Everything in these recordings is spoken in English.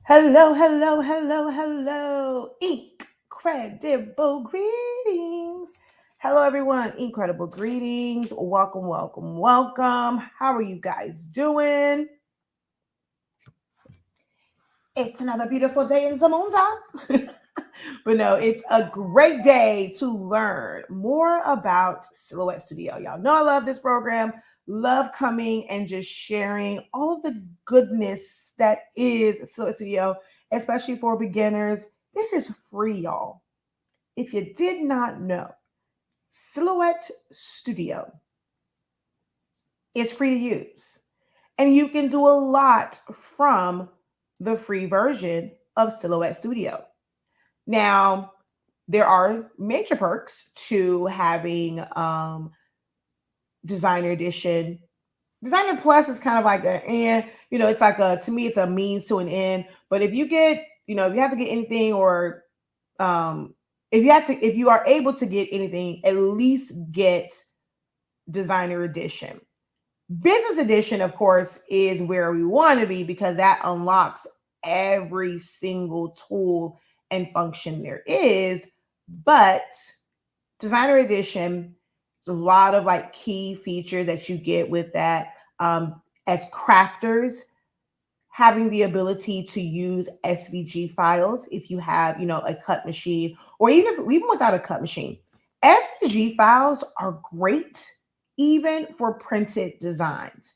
Hello, hello, hello, hello. Incredible greetings. Hello, everyone. Incredible greetings. Welcome, welcome, welcome. How are you guys doing? It's another beautiful day in Zamunda. But no, it's a great day to learn more about Silhouette Studio. Y'all know I love this program, love coming and just sharing all of the goodness that is Silhouette Studio, especially for beginners. This is free, y'all. If you did not know, Silhouette Studio is free to use. And you can do a lot from the free version of Silhouette Studio. Now, there are major perks to having Designer Edition. Designer Plus is kind of like it's like to me, it's a means to an end. But if you get, if you have to get anything or if you are able to get anything, at least get Designer Edition. Business Edition, of course, is where we want to be because that unlocks every single tool and function there is. But Designer Edition, there's a lot of like key features that you get with that. As crafters, having the ability to use SVG files if you have, a cut machine, or even without a cut machine. SVG files are great even for printed designs.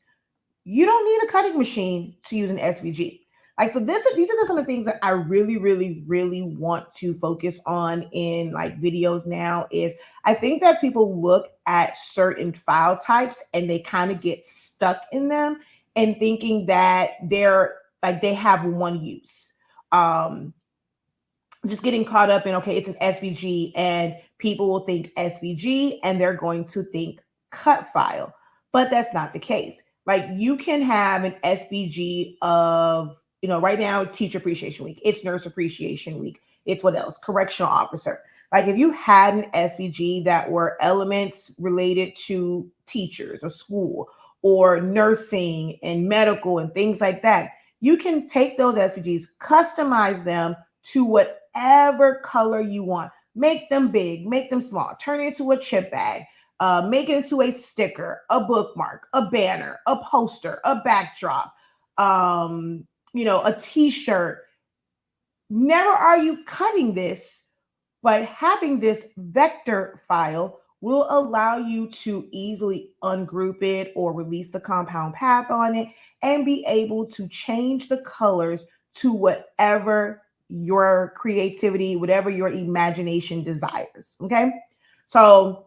You don't need a cutting machine to use an SVG. Like, so these are some of the things that I really, really, really want to focus on in like videos now is I think that people look at certain file types and they kind of get stuck in them and thinking that they have one use. Just getting caught up in, okay, it's an SVG and people will think SVG and they're going to think cut file, but that's not the case. Like you can have an SVG of, right now it's Teacher Appreciation Week, it's Nurse Appreciation Week, it's what else? Correctional Officer. Like if you had an SVG that were elements related to teachers or school or nursing and medical and things like that, you can take those SVGs, customize them to whatever color you want. Make them big, make them small, turn it into a chip bag, make it into a sticker, a bookmark, a banner, a poster, a backdrop, a t-shirt. Never are you cutting this, but having this vector file will allow you to easily ungroup it or release the compound path on it and be able to change the colors to whatever your creativity, whatever your imagination desires. Okay. So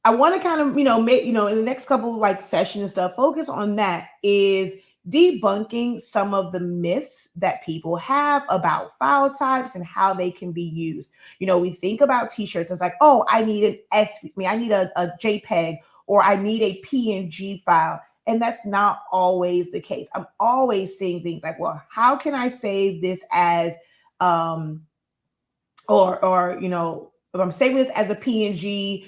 I want to kind of, make, in the next couple like sessions and stuff, focus on that is debunking some of the myths that people have about file types and how they can be used. We think about t-shirts. It's like, oh, I need I need a JPEG or I need a PNG file. And that's not always the case. I'm always seeing things like, well, how can I save this as, if I'm saving this as a PNG,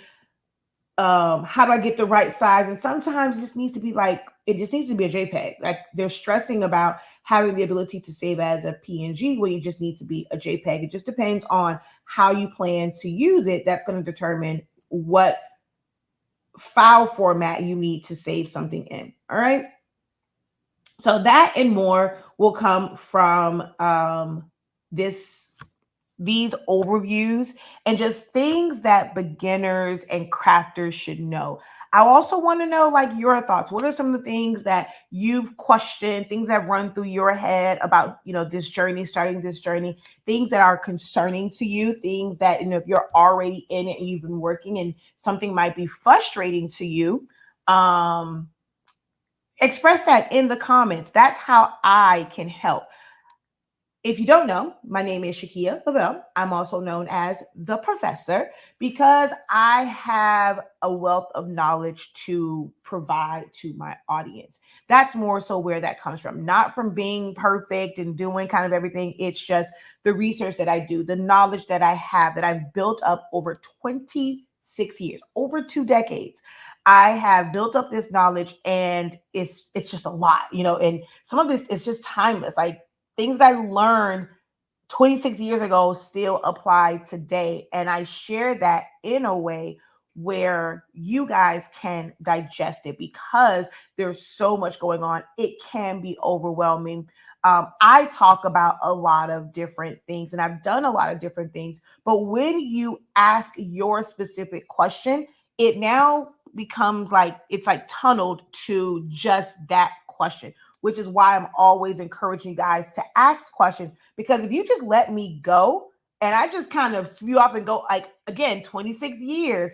how do I get the right size? And sometimes it just needs to be a JPEG. Like they're stressing about having the ability to save as a PNG when you just need to be a JPEG. It just depends on how you plan to use it. That's going to determine what file format you need to save something in. All right. So that and more will come from these overviews and just things that beginners and crafters should know. I also want to know like your thoughts. What are some of the things that you've questioned, things that run through your head about, this journey, starting this journey, things that are concerning to you, things that, if you're already in it and you've been working and something might be frustrating to you, express that in the comments. That's how I can help. If you don't know, my name is Shakia Lavelle. I'm also known as the Professor because I have a wealth of knowledge to provide to my audience. That's more so where that comes from, not from being perfect and doing kind of everything. It's just the research that I do, the knowledge that I have that I've built up over 26 years, over 2 decades. I have built up this knowledge and it's just a lot, and some of this is just timeless. Like, things that I learned 26 years ago still apply today. And I share that in a way where you guys can digest it because there's so much going on. It can be overwhelming. I talk about a lot of different things and I've done a lot of different things. But when you ask your specific question, it now becomes like it's like tunneled to just that question, which is why I'm always encouraging you guys to ask questions. Because if you just let me go and I just kind of spew off and go, like, again, 26 years,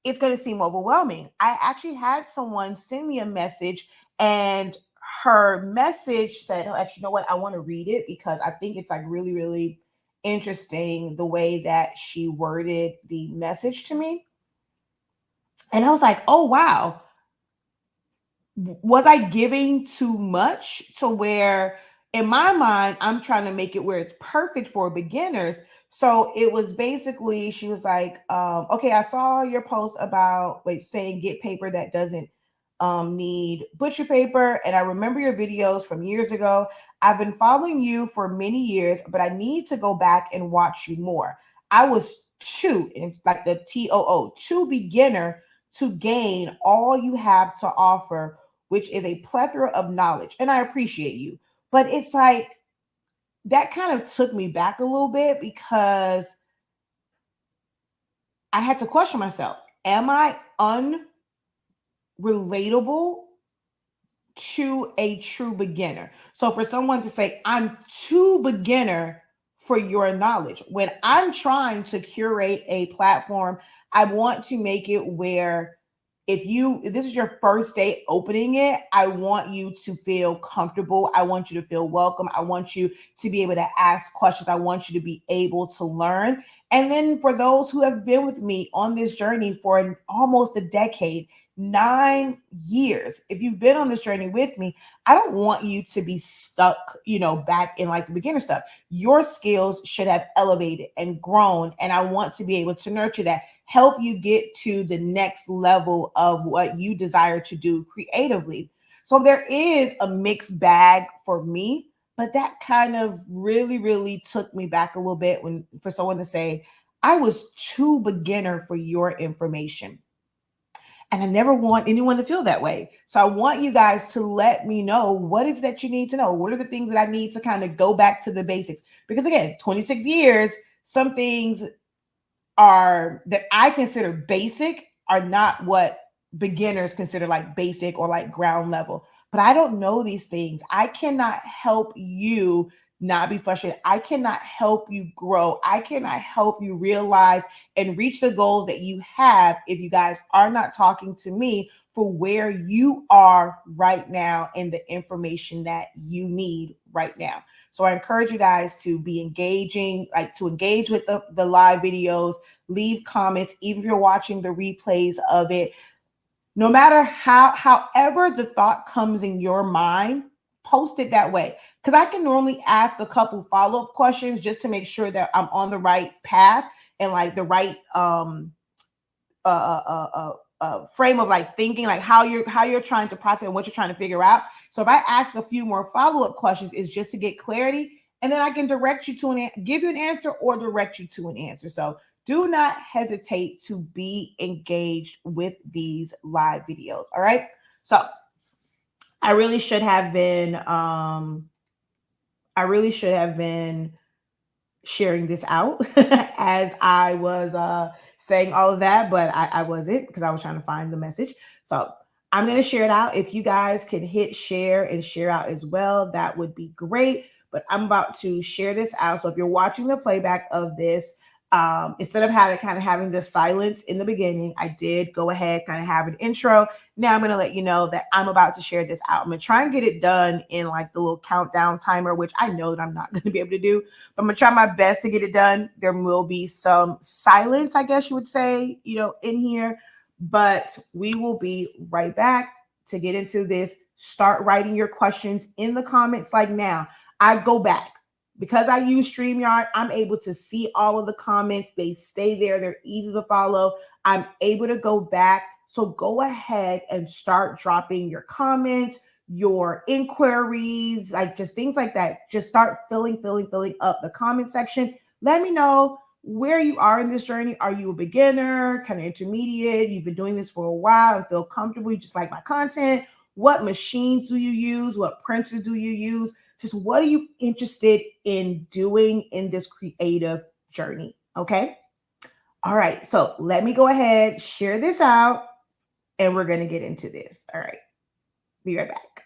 it's going to seem overwhelming. I actually had someone send me a message and her message said, oh, actually, you know what? I want to read it because I think it's like really, really interesting the way that she worded the message to me. And I was like, oh, wow. Was I giving too much to where in my mind, I'm trying to make it where it's perfect for beginners. So it was basically, she was like, okay, I saw your post about saying get paper that doesn't need butcher paper. And I remember your videos from years ago. I've been following you for many years, but I need to go back and watch you more. I was too, like the TOO, too beginner to gain all you have to offer, which is a plethora of knowledge. And I appreciate you. But it's like that kind of took me back a little bit because I had to question myself. Am I unrelatable to a true beginner? So for someone to say, I'm too beginner for your knowledge, when I'm trying to curate a platform, I want to make it where if this is your first day opening it, I want you to feel comfortable. I want you to feel welcome. I want you to be able to ask questions. I want you to be able to learn. And then for those who have been with me on this journey for almost a decade, 9 years, if you've been on this journey with me, I don't want you to be stuck, back in like the beginner stuff. Your skills should have elevated and grown. And I want to be able to nurture that, help you get to the next level of what you desire to do creatively. So there is a mixed bag for me, but that kind of really, really took me back a little bit when for someone to say, I was too beginner for your information. And I never want anyone to feel that way. So I want you guys to let me know what is that you need to know. What are the things that I need to kind of go back to the basics? Because again, 26 years, some things are that I consider basic are not what beginners consider like basic or like ground level. But I don't know these things. I cannot help you not be frustrated. I cannot help you grow. I cannot help you realize and reach the goals that you have if you guys are not talking to me for where you are right now and the information that you need right now. So I encourage you guys to be engaging, like to engage with the live videos, leave comments, even if you're watching the replays of it. No matter however the thought comes in your mind, post it that way. Because I can normally ask a couple follow-up questions just to make sure that I'm on the right path and like the right frame of like thinking, like how you're trying to process and what you're trying to figure out. So if I ask a few more follow-up questions, is just to get clarity, and then I can direct you to give you an answer or direct you to an answer. So do not hesitate to be engaged with these live videos. All right. So I really should have been sharing this out as I was saying all of that, but I wasn't because I was trying to find the message. So I'm going to share it out. If you guys can hit share and share out as well, that would be great. But I'm about to share this out. So if you're watching the playback of this, instead of having the silence in the beginning, I did go ahead, kind of have an intro. Now I'm going to let you know that I'm about to share this out. I'm going to try and get it done in like the little countdown timer, which I know that I'm not going to be able to do, but I'm going to try my best to get it done. There will be some silence, I guess you would say, in here, but we will be right back to get into this. Start writing your questions in the comments like now. I go back. Because I use StreamYard, I'm able to see all of the comments. They stay there. They're easy to follow. I'm able to go back. So go ahead and start dropping your comments, your inquiries, like just things like that. Just start filling up the comment section. Let me know where you are in this journey. Are you a beginner, kind of intermediate? You've been doing this for a while and feel comfortable. You just like my content. What machines do you use? What printers do you use? Just what are you interested in doing in this creative journey? Okay. All right. So let me go ahead, share this out, and we're going to get into this. All right. Be right back.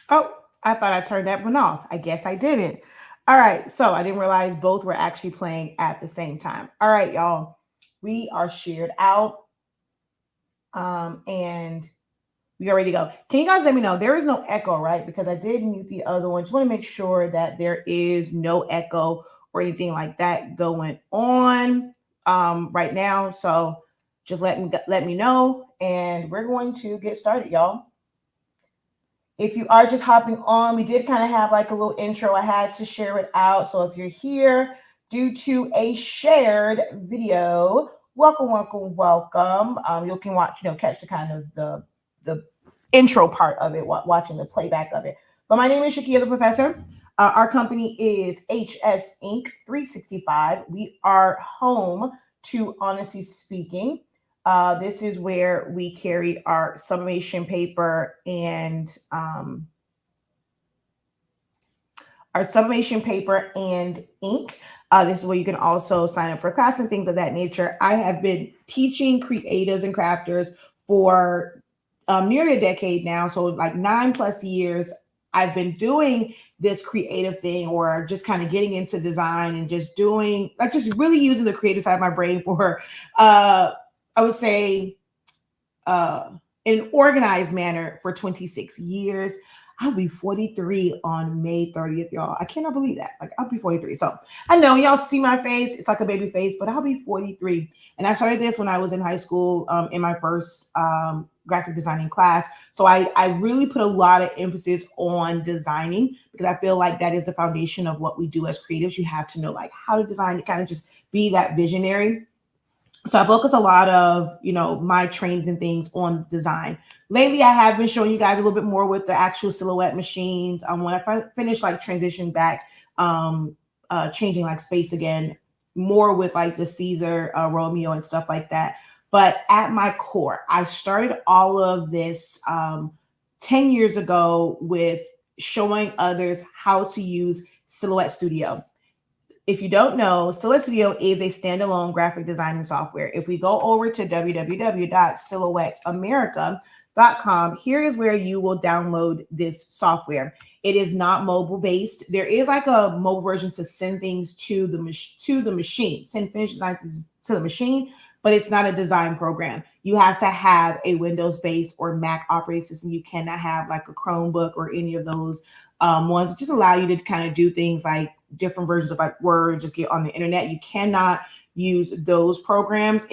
Oh, I thought I turned that one off. I guess I didn't. All right. So I didn't realize both were actually playing at the same time. All right, y'all. We are shared out. And we are ready to go. Can you guys let me know? There is no echo, right? Because I did mute the other one. Just want to make sure that there is no echo or anything like that going on right now. So just let me know, and we're going to get started, y'all. If you are just hopping on, we did kind of have like a little intro. I had to share it out. So if you're here due to a shared video, welcome, welcome, welcome. You can watch, catch the kind of the intro part of it, watching the playback of it. But my name is Shakia, the professor. Our company is HS Inc. 365. We are home to Honestly Speaking. This is where we carry our sublimation paper and ink. This is where you can also sign up for class and things of that nature. I have been teaching creatives and crafters for nearly a decade now. So like 9+ years, I've been doing this creative thing, or just kind of getting into design and just doing, like, just really using the creative side of my brain for, I would say, in an organized manner for 26 years. I'll be 43 on May 30th, y'all. I cannot believe that. Like, I'll be 43. So I know y'all see my face. It's like a baby face, but I'll be 43. And I started this when I was in high school, in my first graphic designing class. So I really put a lot of emphasis on designing, because I feel like that is the foundation of what we do as creatives. You have to know like how to design, to kind of just be that visionary. So I focus a lot of, my trainings and things on design. Lately, I have been showing you guys a little bit more with the actual Silhouette machines. When I finished like transition back, changing like space again, more with like the Siser Romeo and stuff like that. But at my core, I started all of this 10 years ago with showing others how to use Silhouette Studio. If you don't know, Silhouette Studio is a standalone graphic designing software. If we go over to www.silhouetteamerica.com, here is where you will download this software. It is not mobile based. There is like a mobile version to send things to the machine, send finished designs to the machine, but it's not a design program. You have to have a Windows based or Mac operating system. You cannot have like a Chromebook or any of those ones that just allow you to kind of do things like different versions of like Word, just get on the internet. You cannot use those programs.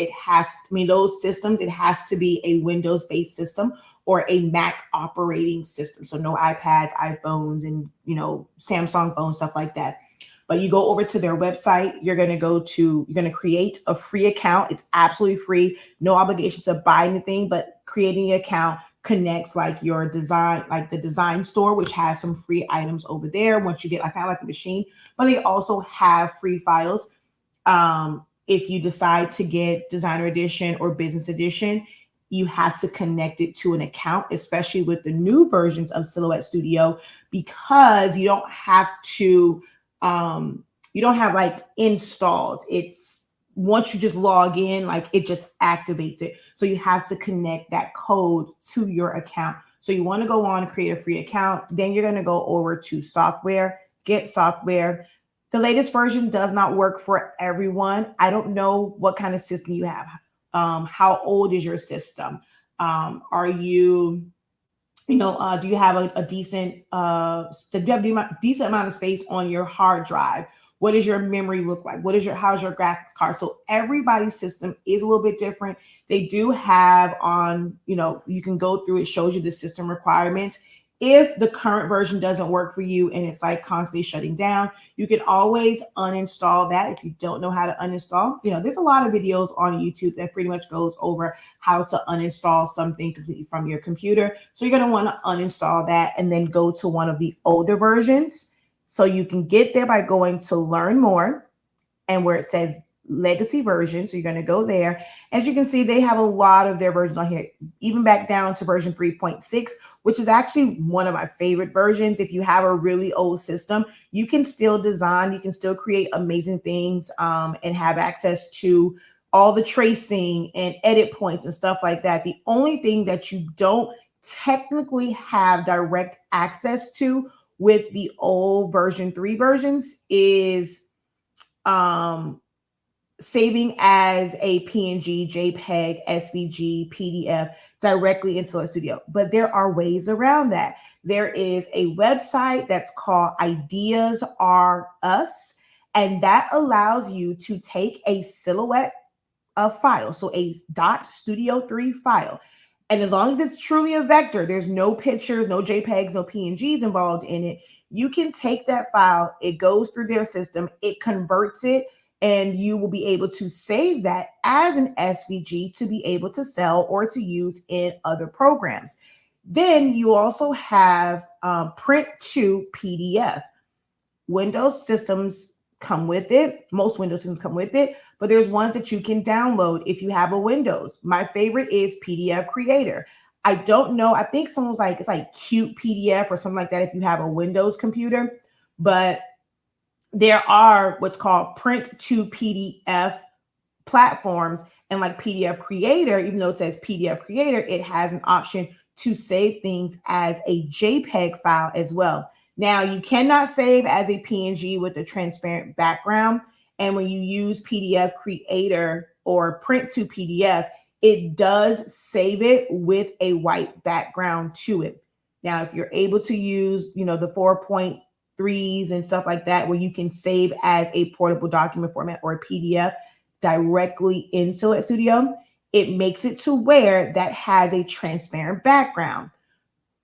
Those systems, it has to be a Windows-based system or a Mac operating system. So no iPads, iPhones, and Samsung phones, stuff like that. But you go over to their website, you're going to create a free account. It's absolutely free, no obligation to buy anything, but creating an account connects like your design, like the design store, which has some free items over there once you get like kind of like a machine. But they also have free files. If you decide to get designer edition or business edition, you have to connect it to an account, especially with the new versions of Silhouette Studio, because you don't have like installs. It's once you just log in, like it just activates it. So you have to connect that code to your account. So you want to go on, create a free account. Then you're going to go over to software, get software. The latest version does not work for everyone. I don't know what kind of system you have. How old is your system? Are you, do you have a decent, decent amount of space on your hard drive? What does your memory look like? How's your graphics card? So everybody's system is a little bit different. They do have you can go through, it shows you the system requirements. If the current version doesn't work for you and it's like constantly shutting down, you can always uninstall that. If you don't know how to uninstall, there's a lot of videos on YouTube that pretty much goes over how to uninstall something completely from your computer. So you're going to want to uninstall that and then go to one of the older versions. So you can get there by going to learn more, and where it says legacy version. So you're going to go there. As you can see, they have a lot of their versions on here, even back down to version 3.6, which is actually one of my favorite versions. If you have a really old system, you can still design, you can still create amazing things, and have access to all the tracing and edit points and stuff like that. The only thing that you don't technically have direct access to with the old version 3 versions is saving as a PNG, JPEG, SVG, PDF directly in Silhouette Studio. But there are ways around that. There is a website that's called Ideas Are Us, and that allows you to take a Silhouette file, so a .studio3 file. And as long as it's truly a vector, there's no pictures, no JPEGs, no PNGs involved in it, you can take that file, it goes through their system, it converts it, and you will be able to save that as an SVG to be able to sell or to use in other programs. Then you also have print to PDF. Windows systems come with it. Most Windows systems come with it, but there's ones that you can download if you have a Windows. My favorite is PDF Creator. I don't know. I think someone's like, it's like Cute PDF or something like that if you have a Windows computer, but there are what's called print to PDF platforms, and like PDF Creator, even though it says PDF Creator, it has an option to save things as a JPEG file as well. Now, you cannot save as a PNG with a transparent background. And when you use PDF Creator or print to PDF, it does save it with a white background to it. Now, if you're able to use, the 4.3s and stuff like that, where you can save as a portable document format or a PDF directly in Silhouette Studio, it makes it to where that has a transparent background.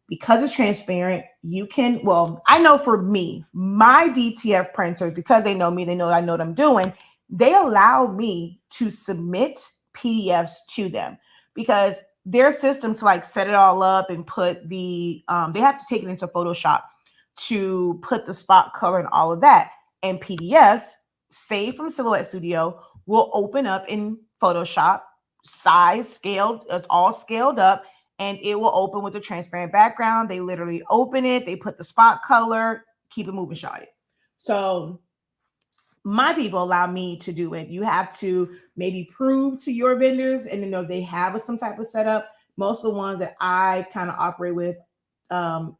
Because it's transparent, you can, I know for me, my DTF printers, because they know me, they know I know what I'm doing, they allow me to submit PDFs to them because their system to like set it all up and put the, they have to take it into Photoshop to put the spot color and all of that. And PDFs saved from Silhouette Studio will open up in Photoshop, size scaled, it's all scaled up, and it will open with a transparent background. They literally open it, they put the spot color, keep it moving, shot it. So my people allow me to do it. You have to maybe prove to your vendors and know they have some type of setup. Most of the ones that I kind of operate with,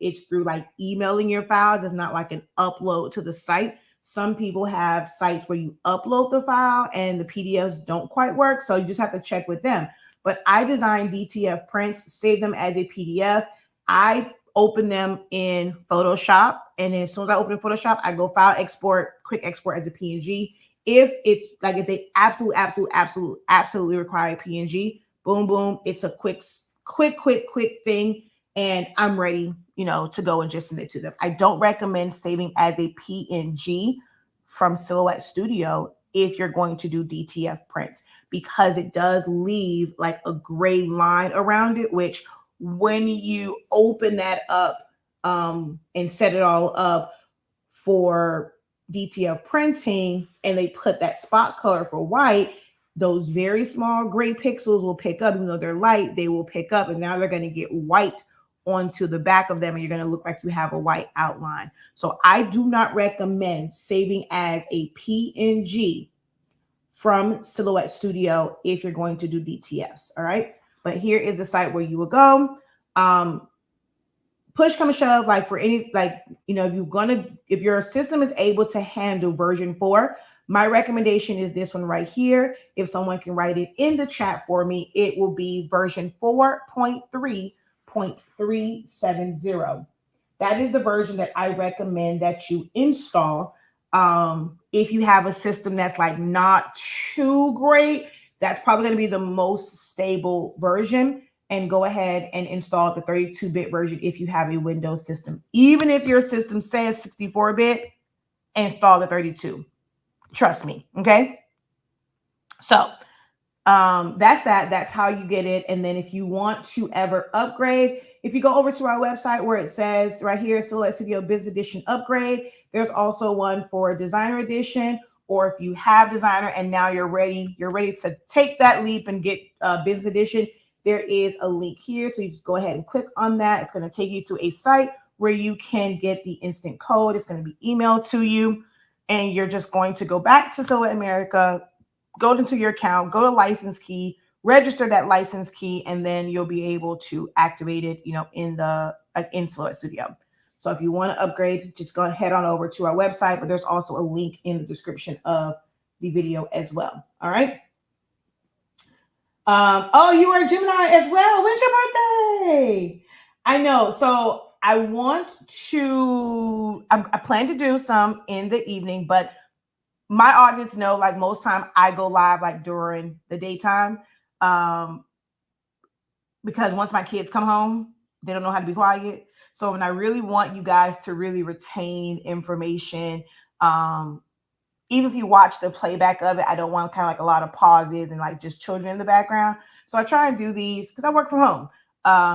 it's through like emailing your files. It's not like an upload to the site. Some people have sites where you upload the file and the PDFs don't quite work. So you just have to check with them. But I design DTF prints, save them as a PDF. I open them in Photoshop. And then as soon as I open in Photoshop, I go file export, quick export as a PNG. If it's like, if they absolutely require a PNG, boom, boom, it's a quick thing. And I'm ready, to go and just send it to them. I don't recommend saving as a PNG from Silhouette Studio if you're going to do DTF prints, because it does leave like a gray line around it, which when you open that up and set it all up for DTF printing and they put that spot color for white, those very small gray pixels will pick up, even though they're light, they will pick up, and now they're going to get white onto the back of them, and you're going to look like you have a white outline. So I do not recommend saving as a PNG from Silhouette Studio if you're going to do DTFs. All right. But here is the site where you will go. Push come to shove, like for any, like, if your system is able to handle version 4, my recommendation is this one right here. If someone can write it in the chat for me, it will be version 4.3.370. That is the version that I recommend that you install. If you have a system that's like not too great, that's probably going to be the most stable version. And go ahead and install the 32-bit version if you have a Windows system. Even if your system says 64-bit, install the 32. Trust me, okay? So that's that. That's how you get it. And then if you want to ever upgrade, if you go over to our website where it says right here, Silhouette Studio Business Edition Upgrade, there's also one for Designer Edition. Or if you have Designer and now you're ready to take that leap and get Business Edition, there is a link here. So you just go ahead and click on that. It's going to take you to a site where you can get the instant code. It's going to be emailed to you. And you're just going to go back to Silhouette America, go into your account, go to license key, register that license key, and then you'll be able to activate it, in Silhouette Studio. So if you want to upgrade, just go ahead on over to our website, but there's also a link in the description of the video as well. All right. Oh, you are a Gemini as well. When's your birthday? I know. So I plan to do some in the evening, but my audience know, like, most time I go live like during the daytime, because once my kids come home, they don't know how to be quiet. So when I really want you guys to really retain information, even if you watch the playback of it, I don't want kind of like a lot of pauses and like just children in the background. So I try and do these because I work from home.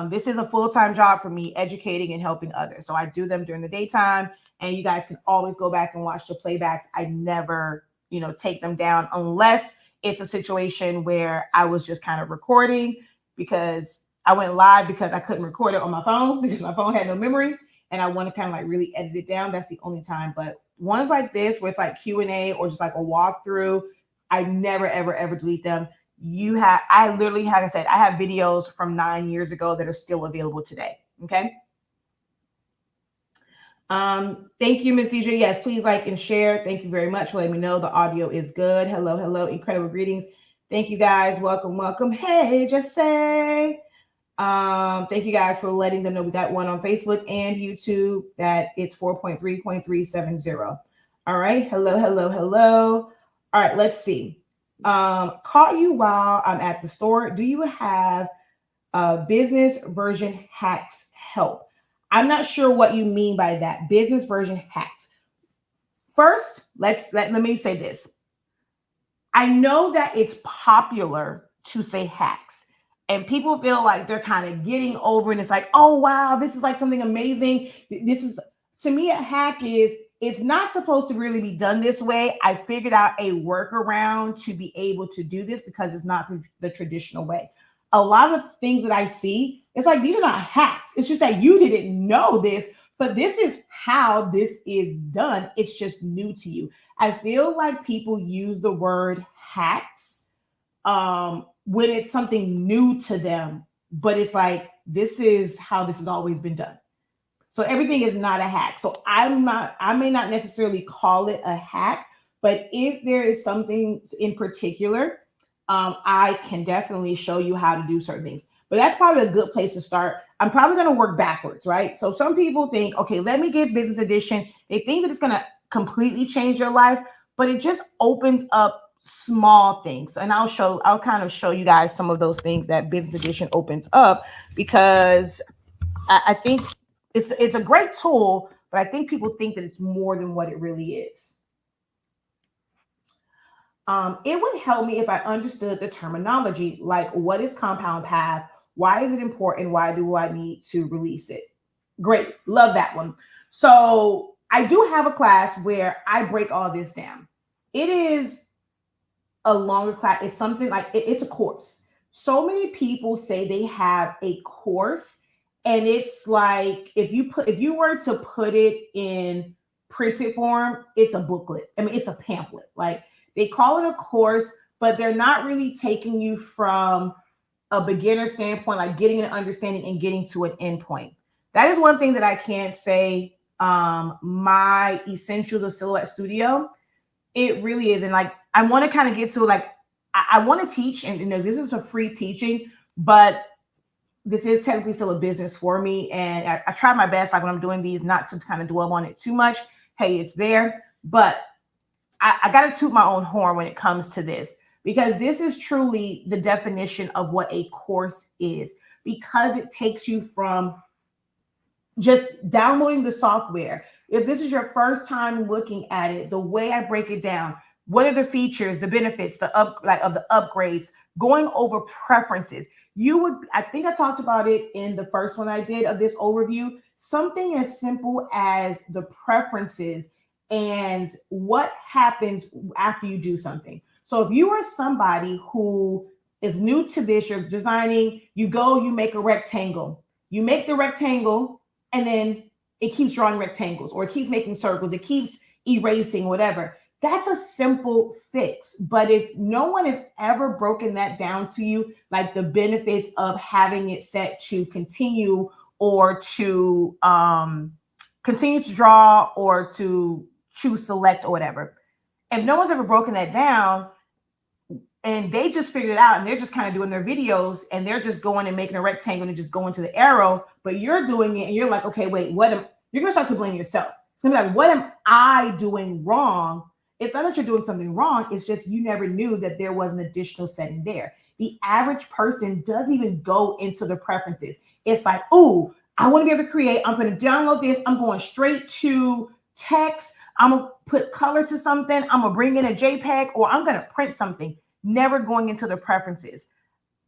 This is a full-time job for me, educating and helping others. So I do them during the daytime, and you guys can always go back and watch the playbacks. I never, take them down unless it's a situation where I was just kind of recording because I went live because I couldn't record it on my phone because my phone had no memory, and I want to kind of like really edit it down. That's the only time. But ones like this, where it's like Q&A or just like a walkthrough, I never, ever, ever delete them. I literally, like I said, I have videos from 9 years ago that are still available today. Okay. Thank you, Miss DJ. Yes, please like and share. Thank you very much for letting me know the audio is good. Hello, hello, incredible greetings. Thank you guys. Welcome, welcome. Hey, just say. Thank you guys for letting them know we got one on Facebook and YouTube that it's 4.3.370. All right. Hello, hello, hello. All right, let's see. Caught you while I'm at the store. Do you have business version hacks help? I'm not sure what you mean by that. Business version hacks. First, let me say this. I know that it's popular to say hacks, and people feel like they're kind of getting over, and it's like, oh, wow, this is like something amazing. This is, to me, a hack is, it's not supposed to really be done this way. I figured out a workaround to be able to do this because it's not the traditional way. A lot of things that I see, it's like, these are not hacks. It's just that you didn't know this, but this is how this is done. It's just new to you. I feel like people use the word hacks when it's something new to them, but it's like, this is how this has always been done. So everything is not a hack. So I may not necessarily call it a hack, but if there is something in particular, I can definitely show you how to do certain things. But that's probably a good place to start. I'm probably going to work backwards, right? So some people think, okay, let me get Business Edition. They think that it's going to completely change your life, but it just opens up small things. And I'll kind of show you guys some of those things that Business Edition opens up, because I think it's a great tool, but I think people think that it's more than what it really is. It would help me if I understood the terminology, like what is compound path? Why is it important? Why do I need to release it? Great. Love that one. So I do have a class where I break all this down. It is a longer class. It's something like, it's a course. So many people say they have a course, and it's like, if you were to put it in printed form, it's a booklet. I mean, it's a pamphlet. Like, they call it a course, but they're not really taking you from a beginner standpoint, like getting an understanding and getting to an endpoint. That is one thing that I can't say. My Essentials of Silhouette Studio, it really is. And like, I want to kind of get to, like, I want to teach, and this is a free teaching, but this is technically still a business for me. And I try my best, like when I'm doing these, not to kind of dwell on it too much. Hey, it's there, but I got to toot my own horn when it comes to this, because this is truly the definition of what a course is, because it takes you from just downloading the software. If this is your first time looking at it, the way I break it down, what are the features, the benefits, the upgrades, going over preferences. I think I talked about it in the first one I did of this overview, something as simple as the preferences and what happens after you do something. So if you are somebody who is new to this, you're designing, you make a rectangle, you make the rectangle, and then it keeps drawing rectangles, or it keeps making circles, it keeps erasing, whatever. That's a simple fix. But if no one has ever broken that down to you, like the benefits of having it set to continue or to continue to draw or to choose select or whatever, if no one's ever broken that down and they just figured it out and they're just kind of doing their videos and they're just going and making a rectangle and just going to the arrow, but you're doing it and you're like, okay, wait, you're going to start to blame yourself. It's going to be like, what am I doing wrong? It's not that you're doing something wrong. It's just you never knew that there was an additional setting there. The average person doesn't even go into the preferences. It's like, oh, I want to be able to create. I'm going to download this. I'm going straight to text. I'm going to put color to something. I'm going to bring in a JPEG, or I'm going to print something. Never going into the preferences.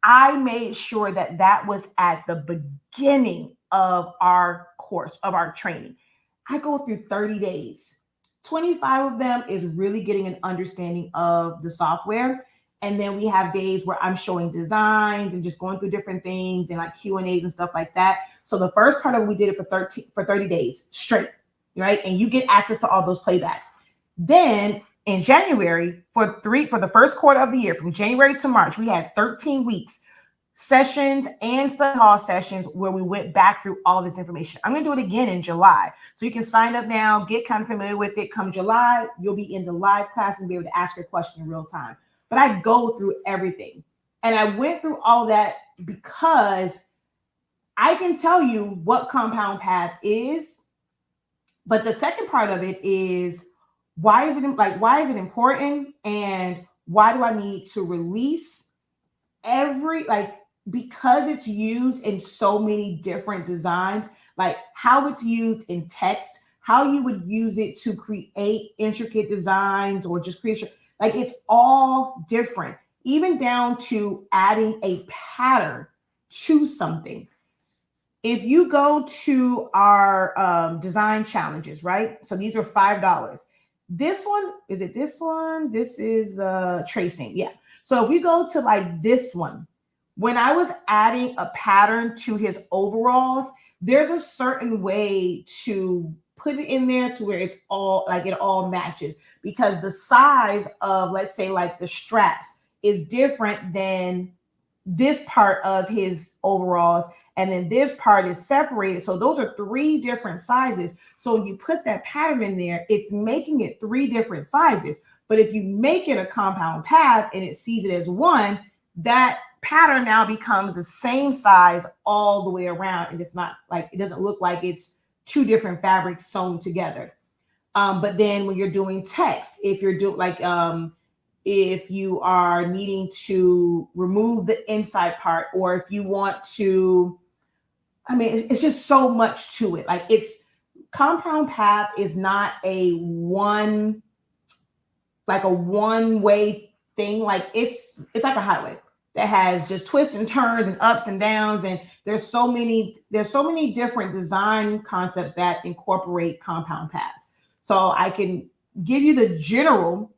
I made sure that that was at the beginning of our course, of our training. I go through 30 days. 25 of them is really getting an understanding of the software. And then we have days where I'm showing designs and just going through different things and like Q&As and stuff like that. So the first part of it, we did it for 30 days straight, right? And you get access to all those playbacks. Then in January, for the first quarter of the year, from January to March, we had 13 weeks, sessions and study hall sessions where we went back through all this information. I'm going to do it again in July. So you can sign up now, get kind of familiar with it. Come July, you'll be in the live class and be able to ask your question in real time. But I go through everything. And I went through all that because I can tell you what compound path is. But the second part of it is, why is it important? And why do I need to release because it's used in so many different designs, like how it's used in text, how you would use it to create intricate designs or just create, like it's all different, even down to adding a pattern to something. If you go to our design challenges, right? So these are $5. This one, is it this one? This is the tracing. Yeah. So if we go to like this one, when I was adding a pattern to his overalls, there's a certain way to put it in there to where it's all like it all matches, because the size of, let's say, like the straps is different than this part of his overalls. And then this part is separated. So those are 3 different sizes. So when you put that pattern in there, it's making it 3 different sizes. But if you make it a compound path and it sees it as one, that pattern now becomes the same size all the way around. And it's not like, it doesn't look like it's 2 different fabrics sewn together. But then when you're doing text, if you're doing like, if you are needing to remove the inside part, or if you want to, I mean, it's just so much to it. Like, it's compound path is not a one way thing. Like it's like a highway that has just twists and turns and ups and downs. And there's so many different design concepts that incorporate compound paths. So I can give you the general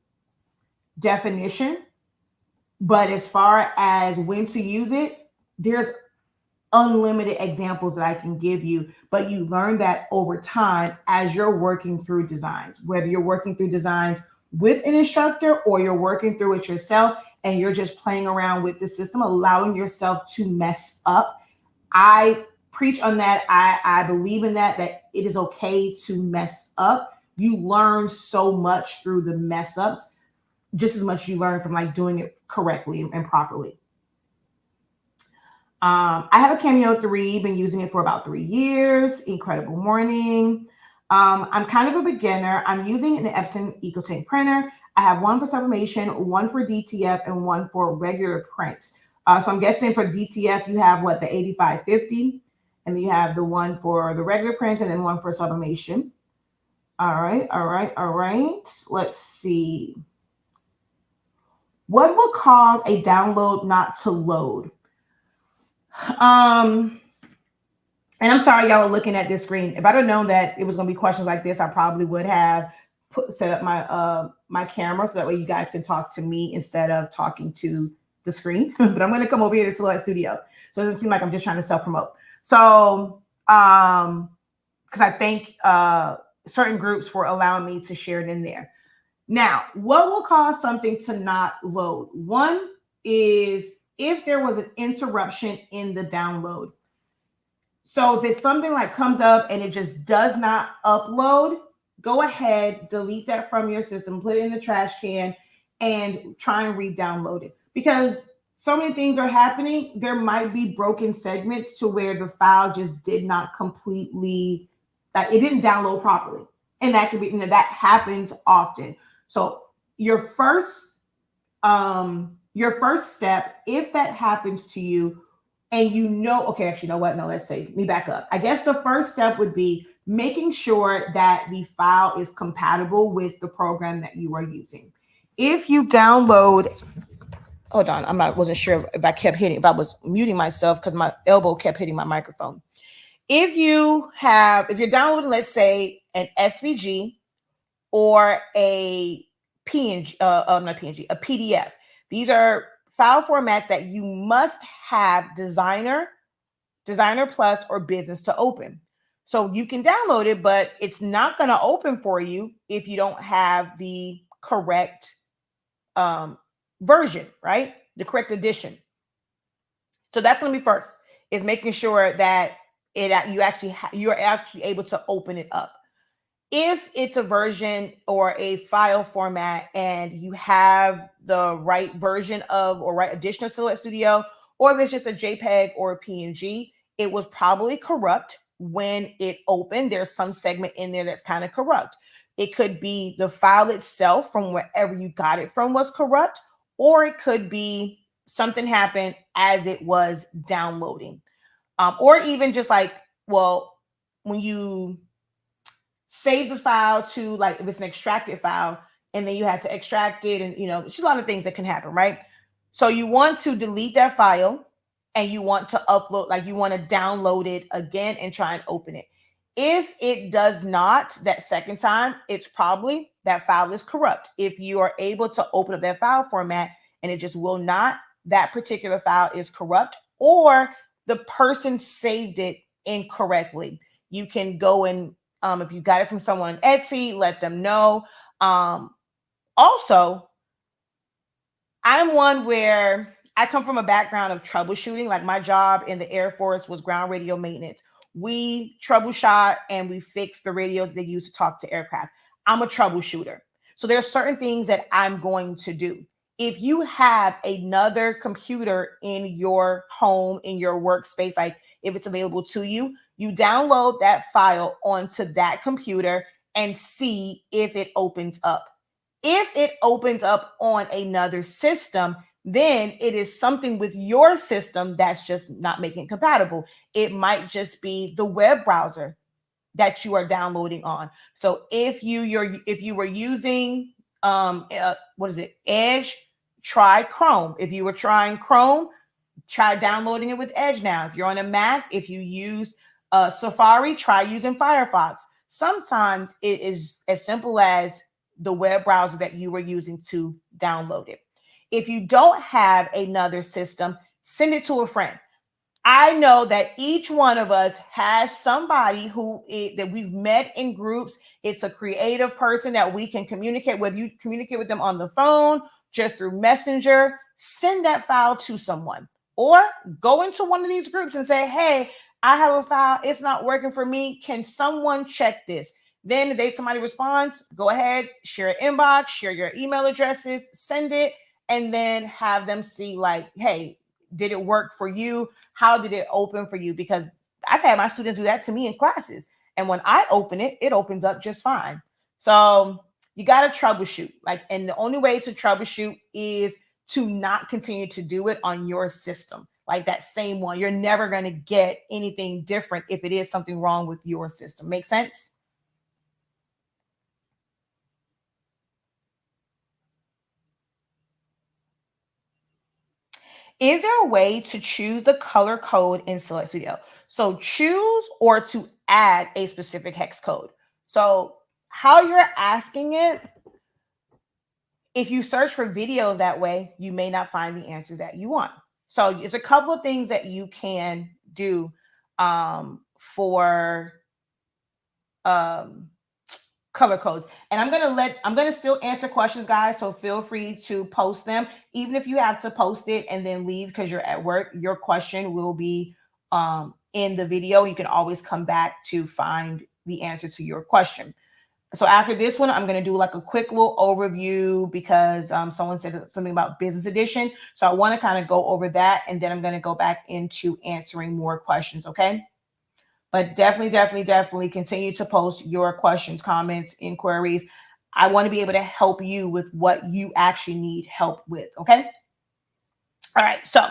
definition, but as far as when to use it, there's unlimited examples that I can give you, but you learn that over time as you're working through designs, whether you're working through designs with an instructor or you're working through it yourself and you're just playing around with the system, allowing yourself to mess up. I preach on that. I believe in that it is okay to mess up. You learn so much through the mess ups, just as much as you learn from like doing it correctly and properly. I have a Cameo 3, been using it for about 3 years. Incredible morning. I'm kind of a beginner. I'm using an Epson EcoTint printer. I have one for sublimation, one for DTF, and one for regular prints. So I'm guessing for DTF, you have what, the 8550, and then you have the one for the regular prints and then one for sublimation. All right. Let's see. What will cause a download not to load? And I'm sorry y'all are looking at this screen. If I'd have known that it was going to be questions like this, I probably would have set up my camera so that way you guys can talk to me instead of talking to the screen. But I'm going to come over here to Silhouette Studio, so it doesn't seem like I'm just trying to self-promote. So because I thank certain groups for allowing me to share it in there. Now, what will cause something to not load? One is if there was an interruption in the download. So if it's something like comes up and it just does not upload, go ahead, delete that from your system, put it in the trash can, and try and re-download it. Because so many things are happening, there might be broken segments to where the file just did not completely, like it didn't download properly. And that could be, that happens often. So your first step, if that happens to you, and okay, actually, you know what? No, let's say, let me back up. I guess the first step would be making sure that the file is compatible with the program that you are using. If you download, hold on, wasn't sure if I was muting myself because my elbow kept hitting my microphone. If you're downloading, let's say, an SVG or a PNG, not PNG, a PDF. These are file formats that you must have Designer Plus, or Business to open. So you can download it, but it's not going to open for you if you don't have the correct version, right? The correct edition. So that's going to be first, is making sure that you're actually able to open it up. If it's a version or a file format and you have the right version of or right edition of Silhouette Studio, or if it's just a JPEG or a PNG, it was probably corrupt when it opened. There's some segment in there that's kind of corrupt. It could be the file itself from wherever you got it from was corrupt, or it could be something happened as it was downloading. Or even just like, well, when you save the file to, like, if it's an extracted file and then you had to extract it, and there's a lot of things that can happen, right? So you want to delete that file and you want to upload, like you want to download it again and try and open it. If it does not that second time, it's probably that file is corrupt. If you are able to open up that file format and it just will not, that particular file is corrupt, or the person saved it incorrectly. You can go and if you got it from someone on Etsy, let them know. Also, I'm one where I come from a background of troubleshooting. Like my job in the Air Force was ground radio maintenance. We troubleshot and we fix the radios they use to talk to aircraft. I'm a troubleshooter. So there are certain things that I'm going to do. If you have another computer in your home, in your workspace, like if it's available to you, you download that file onto that computer and see if it opens up. If it opens up on another system, then it is something with your system that's just not making it compatible. It might just be the web browser that you are downloading on. So if you were using Edge, try Chrome. If you were trying Chrome, try downloading it with Edge now. If you're on a Mac, if you use Safari, try using Firefox. Sometimes it is as simple as the web browser that you were using to download it. If you don't have another system, send it to a friend. I know that each one of us has somebody that we've met in groups. It's a creative person that we can communicate with. You communicate with them on the phone, just through Messenger. Send that file to someone, or go into one of these groups and say, hey, I have a file. It's not working for me. Can someone check this? Then if somebody responds, go ahead, share an inbox, share your email addresses, send it, and then have them see, like, hey, did it work for you? How did it open for you? Because I've had my students do that to me in classes. And when I open it, it opens up just fine. So you got to troubleshoot. And the only way to troubleshoot is to not continue to do it on your system, like that same one. You're never going to get anything different if it is something wrong with your system. Make sense? Is there a way to choose the color code in Silhouette Studio? So choose or to add a specific hex code. So how you're asking it, if you search for videos that way, you may not find the answers that you want. So there's a couple of things that you can do for color codes. And I'm gonna still answer questions, guys. So feel free to post them, even if you have to post it and then leave because you're at work. Your question will be in the video. You can always come back to find the answer to your question. So after this one, I'm going to do like a quick little overview because someone said something about business edition. So I want to kind of go over that, and then I'm going to go back into answering more questions. Okay. But definitely continue to post your questions, comments, inquiries. I want to be able to help you with what you actually need help with. Okay. All right. So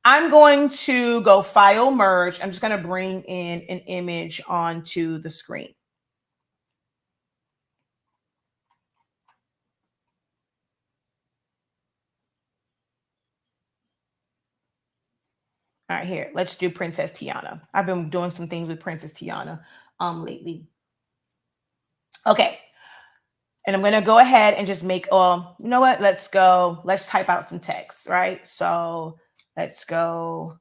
I'm going to go file merge. I'm just going to bring in an image onto the screen. All right, here, let's do Princess Tiana. I've been doing some things with Princess Tiana lately. Okay. And I'm going to go ahead and just make, you know what? Let's type out some text, right? So let's go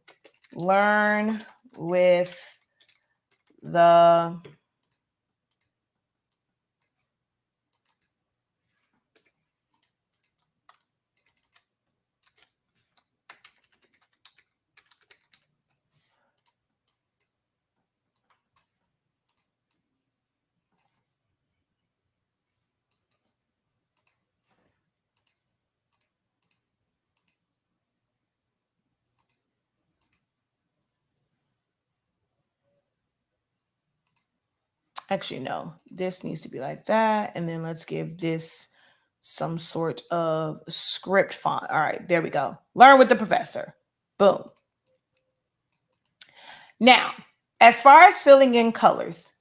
learn with the actually, no, this needs to be like that. And then let's give this some sort of script font. All right, there we go. Learn with the professor. Boom. Now, as far as filling in colors,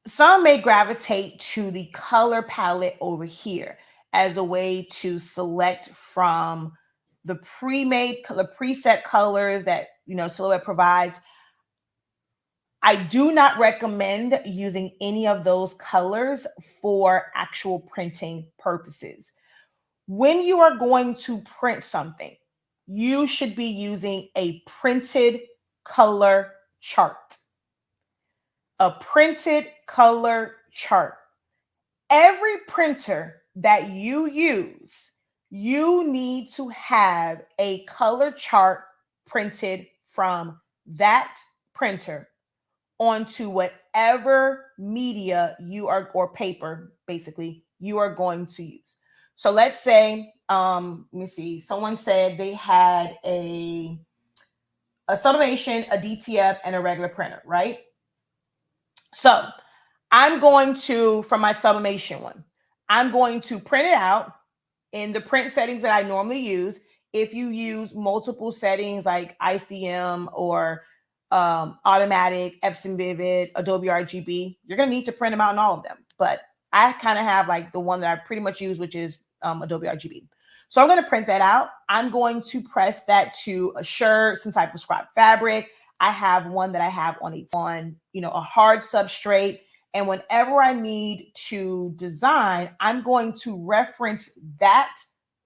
some may gravitate to the color palette over here as a way to select from the preset colors that Silhouette provides. I do not recommend using any of those colors for actual printing purposes. When you are going to print something, you should be using a printed color chart. A printed color chart. Every printer that you use, you need to have a color chart printed from that printer onto whatever media you are, or paper, basically, you are going to use. So let's say, let me see, someone said they had a Sublimation, a DTF, and a regular printer, right? So I'm going to, from my Sublimation one, I'm going to print it out in the print settings that I normally use. If you use multiple settings like ICM or automatic, Epson Vivid, Adobe RGB, you're going to need to print them out in all of them. But I kind of have like the one that I pretty much use, which is Adobe RGB. So I'm going to print that out. I'm going to press that to a shirt, some type of scrap fabric. I have one that I have on a hard substrate. And whenever I need to design, I'm going to reference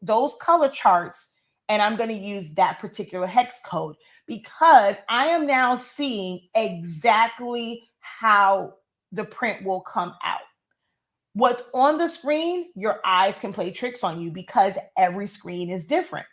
those color charts, and I'm going to use that particular hex code because I am now seeing exactly how the print will come out. What's on the screen, your eyes can play tricks on you because every screen is different.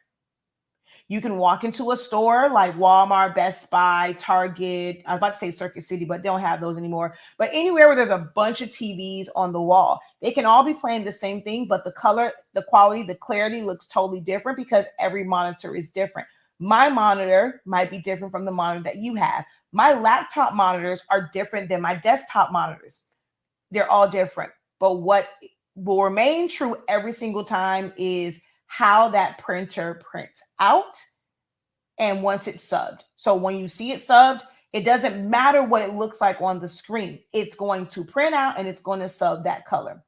You can walk into a store like Walmart, Best Buy, Target. I was about to say Circuit City, but they don't have those anymore. But anywhere where there's a bunch of TVs on the wall, they can all be playing the same thing, but the color, the quality, the clarity looks totally different because every monitor is different. My monitor might be different from the monitor that you have. My laptop monitors are different than my desktop monitors. They're all different. But what will remain true every single time is how that printer prints out and once it's subbed. So when you see it subbed, it doesn't matter what it looks like on the screen. It's going to print out and it's going to sub that color.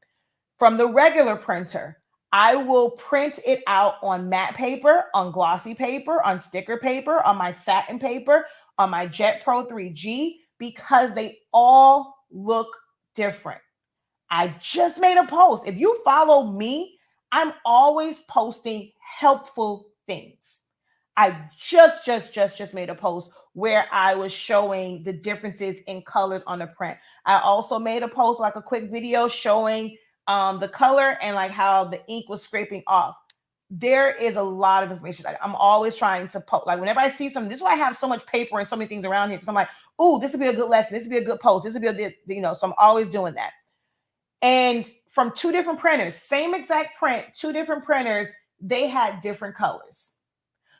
From the regular printer, I will print it out on matte paper, on glossy paper, on sticker paper, on my satin paper, on my Jet Pro 3G, because they all look different. I just made a post. If you follow me, I'm always posting helpful things. I just made a post where I was showing the differences in colors on the print. I also made a post, like a quick video showing the color and like how the ink was scraping off. There is a lot of information. Like, I'm always trying to post. Like, whenever I see something, this is why I have so much paper and so many things around here. Because I'm like, oh, this would be a good lesson. This would be a good post. This would be a good, you know. So I'm always doing that. And from two different printers, same exact print, two different printers, they had different colors.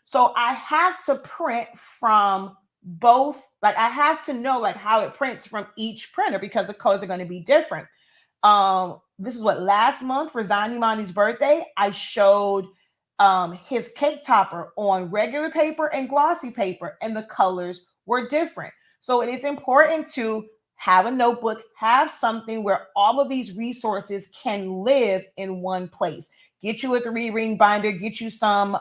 So I have to print from both. Like, I have to know like how it prints from each printer because the colors are going to be different. This is what, last month for Zanimani's birthday, I showed his cake topper on regular paper and glossy paper, and the colors were different. So it is important to have a notebook, have something where all of these resources can live in one place. Get you a 3-ring binder, get you some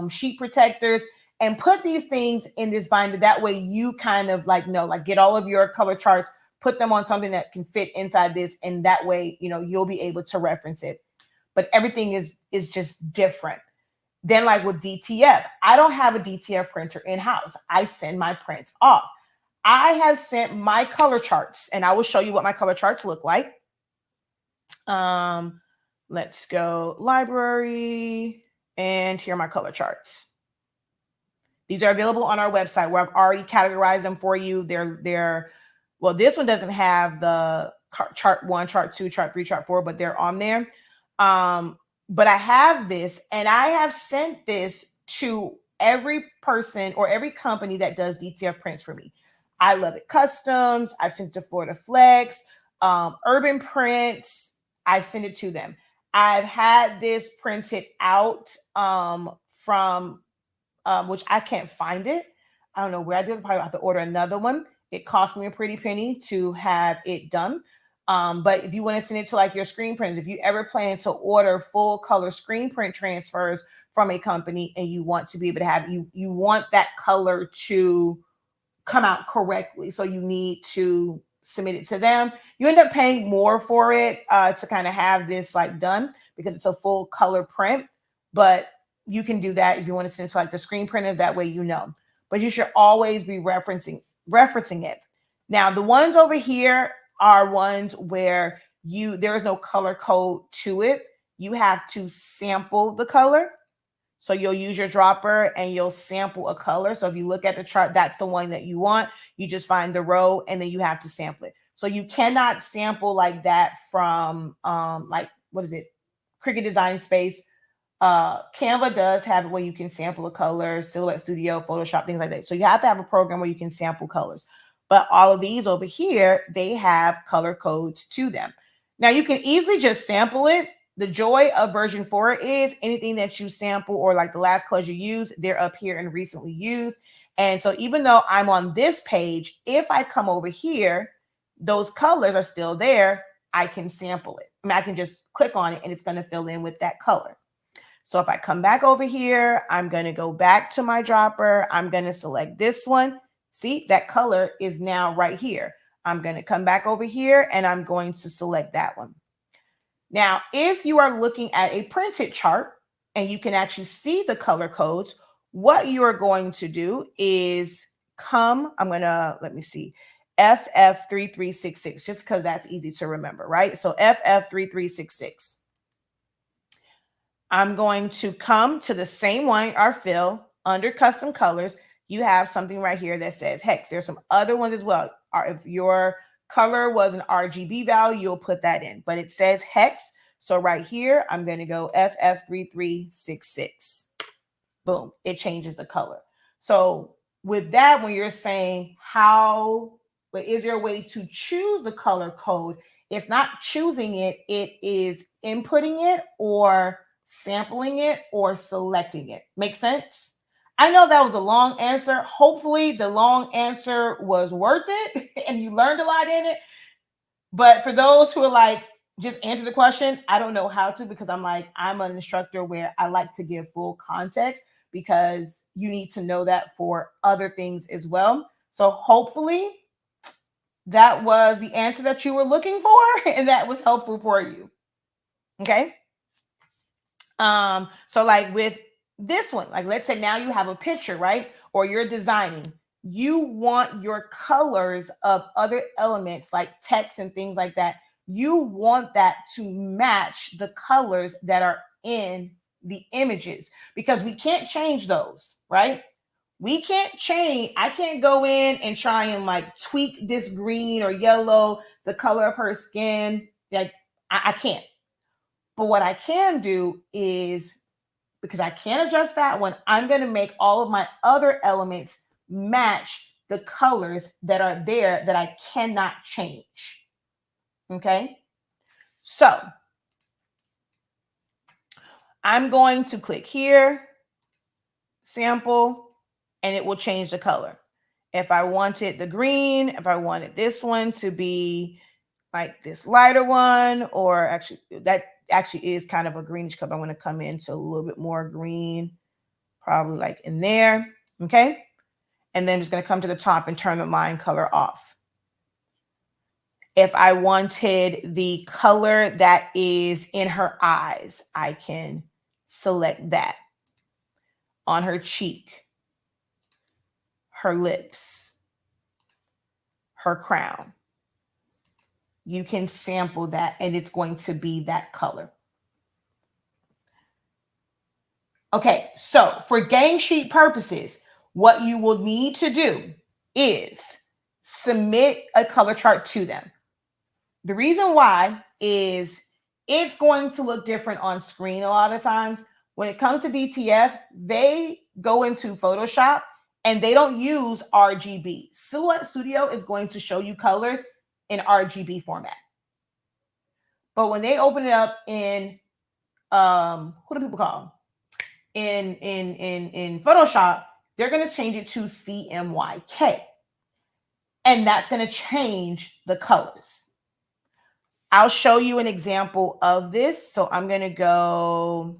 sheet protectors, and put these things in this binder. That way you kind of like know, like get all of your color charts, put them on something that can fit inside this, and that way, you know, you'll be able to reference it. But everything is just different. Then like with DTF, I don't have a DTF printer in-house. I send my prints off. I have sent my color charts, and I will show you what my color charts look like. Let's go library, and here are my color charts. These are available on our website where I've already categorized them for you. They're well, this one doesn't have the chart 1, chart 2, chart 3, chart 4, but they're on there. But I have this, and I have sent this to every person or every company that does DTF prints for me. I Love It Customs. I've sent it to Florida Flex, Urban Prints. I send it to them. I've had this printed out from which I can't find it. I don't know where I did it. Probably have to order another one. It cost me a pretty penny to have it done. But if you want to send it to like your screen printers, if you ever plan to order full color screen print transfers from a company and you want to be able to have, you want that color to come out correctly. So you need to submit it to them. You end up paying more for it to kind of have this like done because it's a full color print, but you can do that if you want to send it to like the screen printers. That way, you know, but you should always be referencing it. Now, the ones over here are ones where there is no color code to it. You have to sample the color. So you'll use your dropper and you'll sample a color. So if you look at the chart, that's the one that you want. You just find the row and then you have to sample it. So you cannot sample like that from like, what is it? Cricut Design Space. Canva does have it where you can sample a color, Silhouette Studio, Photoshop, things like that. So you have to have a program where you can sample colors. But all of these over here, they have color codes to them. Now you can easily just sample it. The joy of version 4 is anything that you sample or like the last colors you use, they're up here and recently used. And so even though I'm on this page, if I come over here, those colors are still there. I can sample it. I mean, I can just click on it and it's going to fill in with that color. So if I come back over here, I'm going to go back to my dropper. I'm going to select this one. See, that color is now right here. I'm going to come back over here and I'm going to select that one. Now, if you are looking at a printed chart and you can actually see the color codes, what you are going to do is I'm going to, let me see, FF3366, just because that's easy to remember, right? So FF3366. I'm going to come to the same one, our fill, under custom colors. You have something right here that says hex. There's some other ones as well. If your color was an RGB value, you'll put that in, but it says hex. So right here, I'm going to go FF3366. Boom, it changes the color. So with that, when you're saying but is there a way to choose the color code? It's not choosing it. It is inputting it or sampling it or selecting it. Make sense? I know that was a long answer. Hopefully the long answer was worth it and you learned a lot in it. But for those who are like, just answer the question, I don't know how to, because I'm an instructor where I like to give full context because you need to know that for other things as well. So hopefully that was the answer that you were looking for and that was helpful for you. Okay. So like with this one, like let's say now you have a picture, right? Or you're designing. you want your colors of other elements like text and things like that, you want that to match the colors that are in the images, because we can't change those, right? We can't change. I can't go in and try and like tweak this green or yellow, the color of her skin. Like I can't. But what I can do is, because I can't adjust that one, I'm going to make all of my other elements match the colors that are there that I cannot change. Okay. So I'm going to click here, sample, and it will change the color. If I wanted the green, if I wanted this one to be like this lighter one, or actually that actually is kind of a greenish color. I want to come into a little bit more green, probably like in there. Okay. And then I'm just going to come to the top and turn the line color off. If I wanted the color that is in her eyes, I can select that. On her cheek, her lips, her crown. You can sample that and it's going to be that color. Okay, so for gang sheet purposes, what you will need to do is submit a color chart to them. The reason why is it's going to look different on screen a lot of times. When it comes to DTF, they go into Photoshop and they don't use RGB. Silhouette Studio is going to show you colors in RGB format. But when they open it up in, what do people call them? In Photoshop, they're going to change it to CMYK. And that's going to change the colors. I'll show you an example of this. So I'm going to go,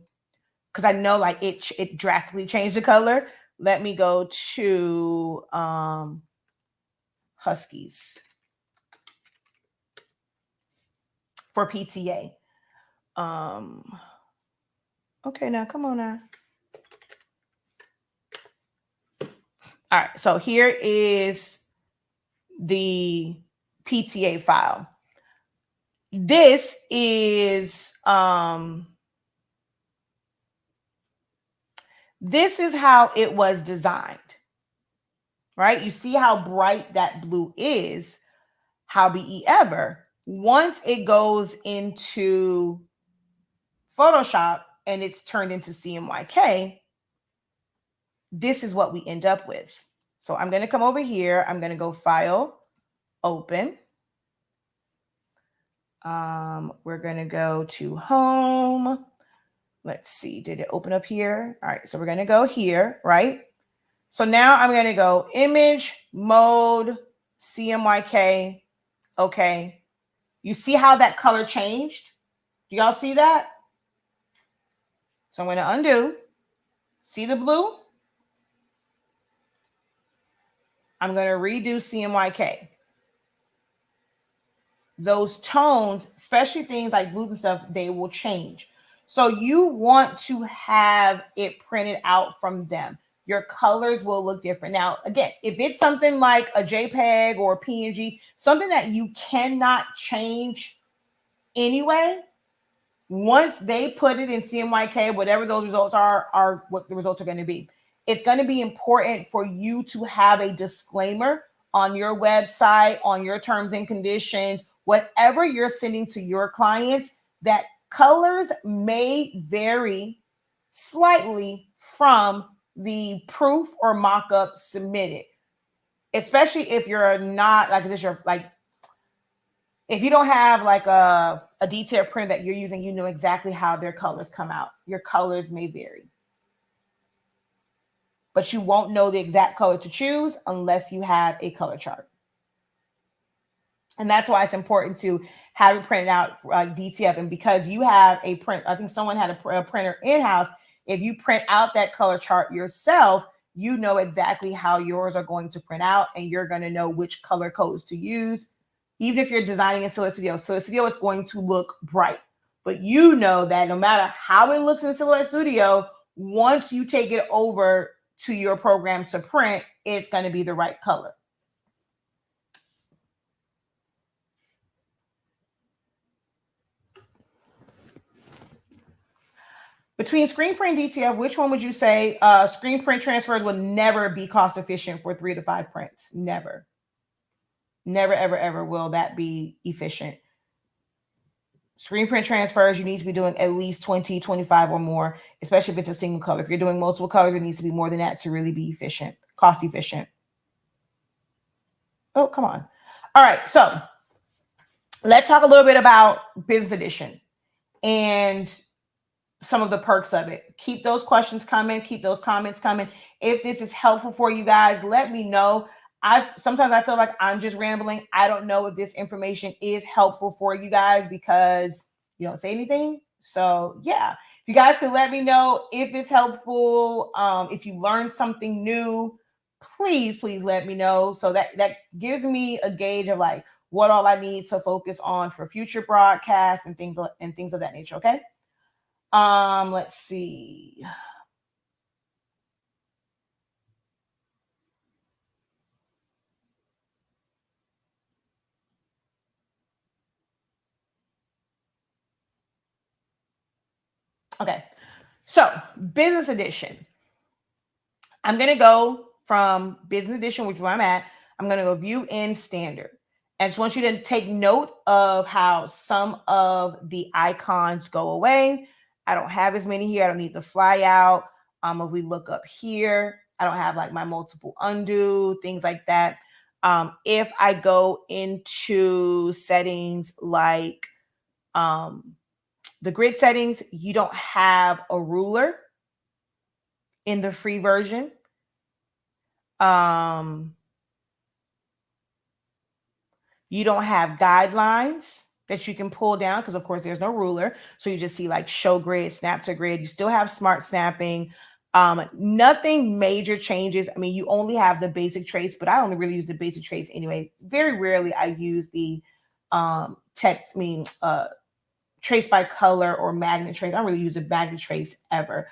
because I know like it drastically changed the color. Let me go to Huskies for PTA. Okay, now come on now. All right, so here is the PTA file. This is how it was designed, right? You see how bright that blue is. However, once it goes into Photoshop and it's turned into CMYK, this is what we end up with. So I'm going to come over here. I'm going to go File, Open. We're going to go to Home. Let's see. Did it open up here? All right. So we're going to go here, right? So now I'm going to go Image, Mode, CMYK. Okay. You see how that color changed? Do y'all see that? So I'm going to undo. See the blue? I'm going to redo CMYK. Those tones, especially things like blues and stuff, they will change. So you want to have it printed out from them. Your colors will look different. Now, again, if it's something like a JPEG or a PNG, something that you cannot change anyway, once they put it in CMYK, whatever those results are what the results are going to be. It's going to be important for you to have a disclaimer on your website, on your terms and conditions, whatever you're sending to your clients, that colors may vary slightly from the proof or mock-up submitted, especially if you're not like this, you're like, if you don't have like a detailed print that you're using, you know exactly how their colors come out. Your colors may vary, but you won't know the exact color to choose unless you have a color chart. And that's why it's important to have it printed out for DTF. And because you have a print, I think someone had a printer in-house. If you print out that color chart yourself, you know exactly how yours are going to print out, and you're going to know which color codes to use. Even if you're designing in Silhouette Studio, Silhouette Studio is going to look bright. But you know that no matter how it looks in Silhouette Studio, once you take it over to your program to print, it's going to be the right color. Between screen print and DTF, which one would you say screen print transfers will never be cost efficient for 3 to 5 prints? Never. Never, ever, ever will that be efficient. Screen print transfers, you need to be doing at least 20, 25 or more, especially if it's a single color. If you're doing multiple colors, it needs to be more than that to really be efficient, cost efficient. Oh, come on. All right, so let's talk a little bit about Business Edition and some of the perks of it. Keep those questions coming. Keep those comments coming. If this is helpful for you guys, let me know. Sometimes I feel like I'm just rambling. I don't know if this information is helpful for you guys because you don't say anything. So yeah, if you guys could let me know if it's helpful, if you learned something new, please let me know. So that gives me a gauge of like what all I need to focus on for future broadcasts and things of that nature. Okay. Let's see. Okay, so Business Edition. I'm going to go from Business Edition, which is where I'm at. I'm going to go View in Standard. And I just want you to take note of how some of the icons go away. I don't have as many here. I don't need the fly out. If we look up here, I don't have like my multiple undo, things like that. If I go into settings like the grid settings, you don't have a ruler in the free version. You don't have guidelines that you can pull down because, of course, there's no ruler. So you just see like show grid, snap to grid. You still have smart snapping. Nothing major changes. I mean, you only have the basic trace, but I only really use the basic trace anyway. Very rarely I use the trace by color or magnet trace. I don't really use a magnet trace ever.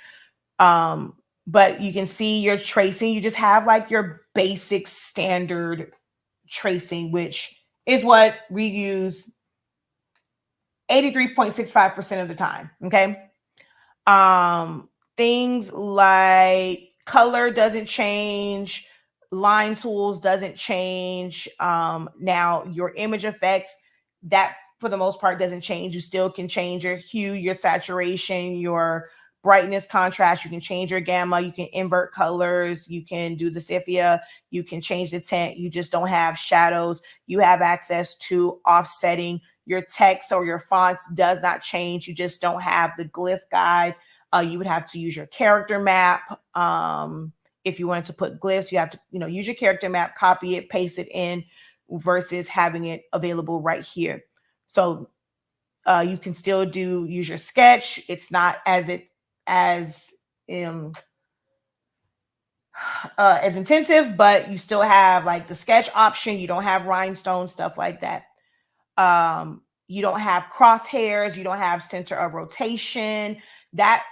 But you can see your tracing. You just have like your basic standard tracing, which is what we use 83.65% of the time. Okay. Things like color doesn't change, line tools doesn't change. Now your image effects, that for the most part doesn't change. You still can change your hue, your saturation, your brightness, contrast. You can change your gamma. You can invert colors. You can do the sepia. You can change the tint. You just don't have shadows. You have access to offsetting. Your text or your fonts does not change. You just don't have the glyph guide. You would have to use your character map. If you wanted to put glyphs, you have to, use your character map, copy it, paste it in versus having it available right here. So you can still use your sketch. It's not as intensive, but you still have like the sketch option. You don't have rhinestone, stuff like that. You don't have crosshairs. You don't have center of rotation. That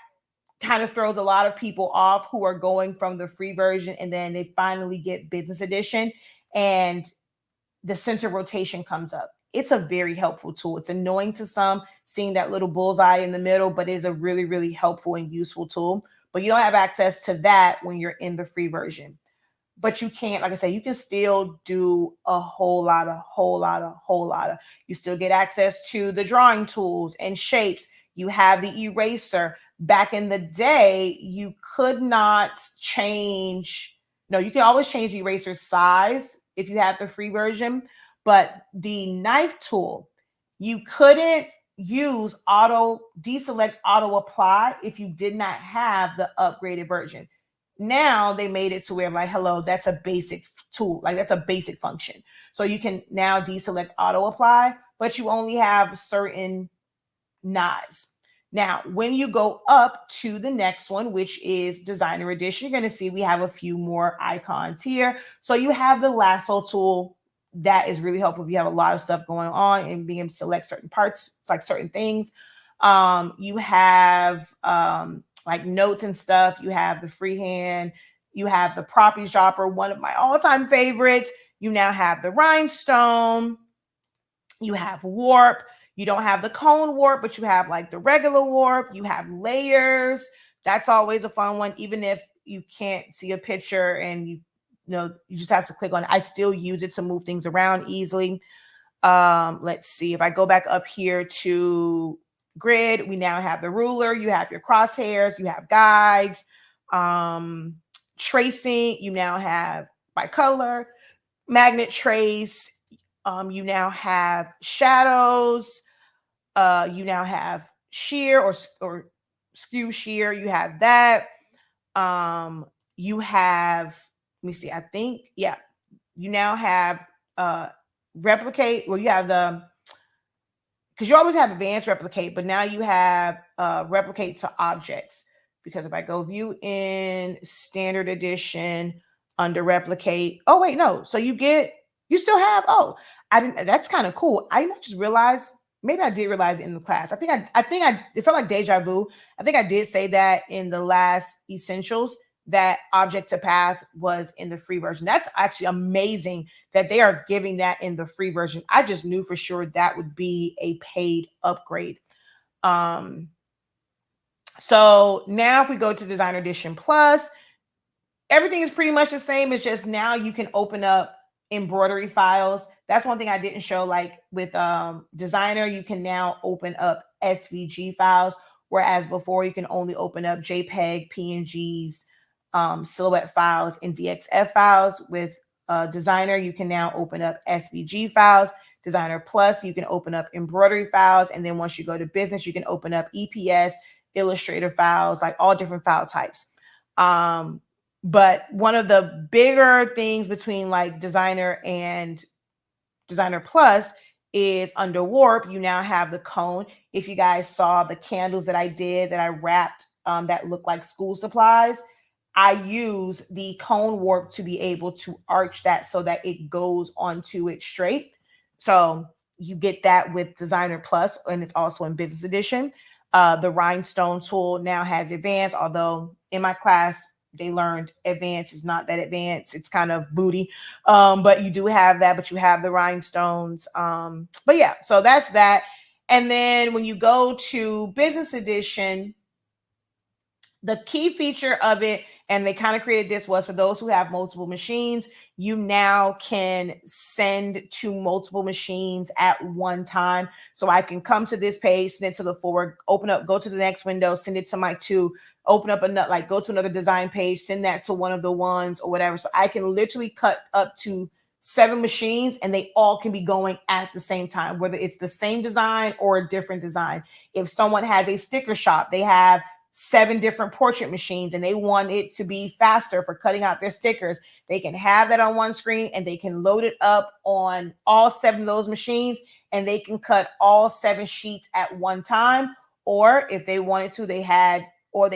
kind of throws a lot of people off who are going from the free version and then they finally get Business Edition and the center rotation comes up. It's a very helpful tool. It's annoying to some seeing that little bullseye in the middle, but it is a really, really helpful and useful tool. But you don't have access to that when you're in the free version. But you can't, like I said, you can still do a whole lot of. You still get access to the drawing tools and shapes. You have the eraser. Back in the day, you could not change. No, you can always change the eraser size if you have the free version. But the knife tool, you couldn't use deselect auto apply if you did not have the upgraded version. Now they made it to where I'm like, hello, that's a basic tool. Like that's a basic function. So you can now deselect auto apply, but you only have certain knives. Now, when you go up to the next one, which is Designer Edition, you're going to see we have a few more icons here. So you have the lasso tool. That is really helpful if you have a lot of stuff going on and being able to select certain parts, like certain things. You have like notes and stuff. You have the freehand. You have the properties dropper, one of my all-time favorites. You now have the rhinestone. You have warp. You don't have the cone warp, but you have like the regular warp. You have layers. That's always a fun one, even if you can't see a picture and you just have to click on it. I still use it to move things around easily. Let's see if I go back up here to grid, we now have the ruler, you have your crosshairs, you have guides, tracing, you now have by color, magnet trace, you now have shadows, you now have shear or skew shear, you have that. You have, let me see, I think, yeah, you now have replicate. Well, you have because you always have advanced replicate, but now you have replicate to objects. Because if I go view in standard edition under replicate, oh wait, no. So you still have, that's kind of cool. I just realized, maybe I did realize it in the class. It felt like deja vu. I think I did say that in the last essentials, that object to path was in the free version. That's actually amazing that they are giving that in the free version. I just knew for sure that would be a paid upgrade. So now if we go to Designer Edition Plus, everything is pretty much the same. It's just now you can open up embroidery files. That's one thing I didn't show. Like with Designer, you can now open up SVG files, whereas before you can only open up JPEG, PNGs, Silhouette files, and DXF files. With Designer, you can now open up SVG files. Designer Plus, you can open up embroidery files. And then once you go to business, you can open up EPS, Illustrator files, like all different file types. But one of the bigger things between like Designer and Designer Plus is under warp, you now have the cone. If you guys saw the candles that I did, that I wrapped, that look like school supplies, I use the cone warp to be able to arch that so that it goes onto it straight. So you get that with Designer Plus, and it's also in Business Edition. The rhinestone tool now has advanced, although in my class, they learned advanced is not that advanced. It's kind of booty. But you do have that, but you have the rhinestones. But yeah, so that's that. And then when you go to Business Edition, the key feature of it, and they kind of created this, was for those who have multiple machines, you now can send to multiple machines at one time. So I can come to this page, send it to the forward, open up, go to the next window, send it to my two, open up another, like go to another design page, send that to one of the ones or whatever. So I can literally cut up to 7 machines and they all can be going at the same time, whether it's the same design or a different design. If someone has a sticker shop, they have 7 different portrait machines and they want it to be faster for cutting out their stickers, they can have that on one screen and they can load it up on all 7 of those machines and they can cut all 7 sheets at one time. Or if they wanted to, they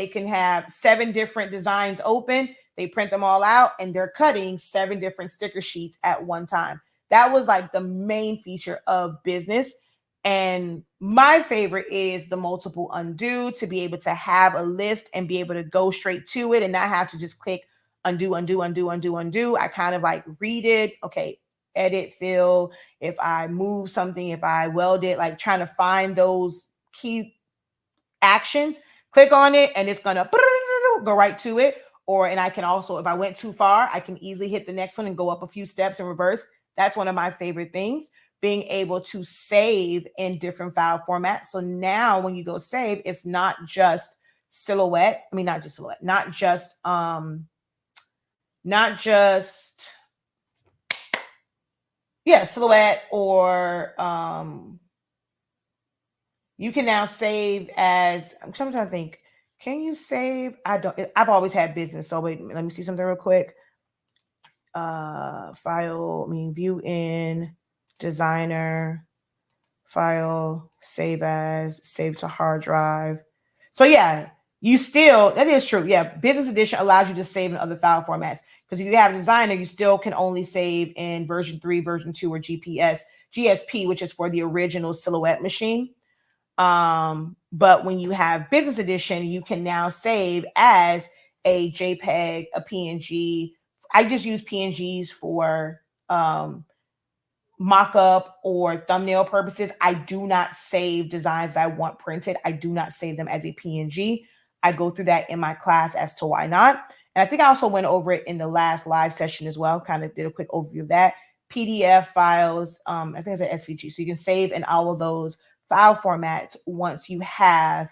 can have 7 different designs open, they print them all out and they're cutting 7 different sticker sheets at one time. That was like the main feature of business. And my favorite is the multiple undo, to be able to have a list and be able to go straight to it and not have to just click undo, undo, undo, undo, undo. I kind of like read it. Okay, edit, fill. If I move something, if I weld it, like trying to find those key actions, click on it and it's going to go right to it. And I can also, if I went too far, I can easily hit the next one and go up a few steps in reverse. That's one of my favorite things, being able to save in different file formats. So now when you go save, it's not just Silhouette. I mean, not just Silhouette, not just Silhouette, or you can now save as, I'm trying to think, can you save? I've always had business. So wait, let me see something real quick. View in Designer, file, save as, save to hard drive. So yeah, that is true. Yeah, Business Edition allows you to save in other file formats. Because if you have Designer, you still can only save in version 3, version 2, or GSP, which is for the original Silhouette machine. But when you have Business Edition, you can now save as a JPEG, a PNG. I just use PNGs for mock-up or thumbnail purposes. I do not save designs that I want printed. I do not save them as a PNG. I go through that in my class as to why not. And I think I also went over it in the last live session as well, kind of did a quick overview of that. PDF files, I think it's an SVG. So you can save in all of those file formats once you have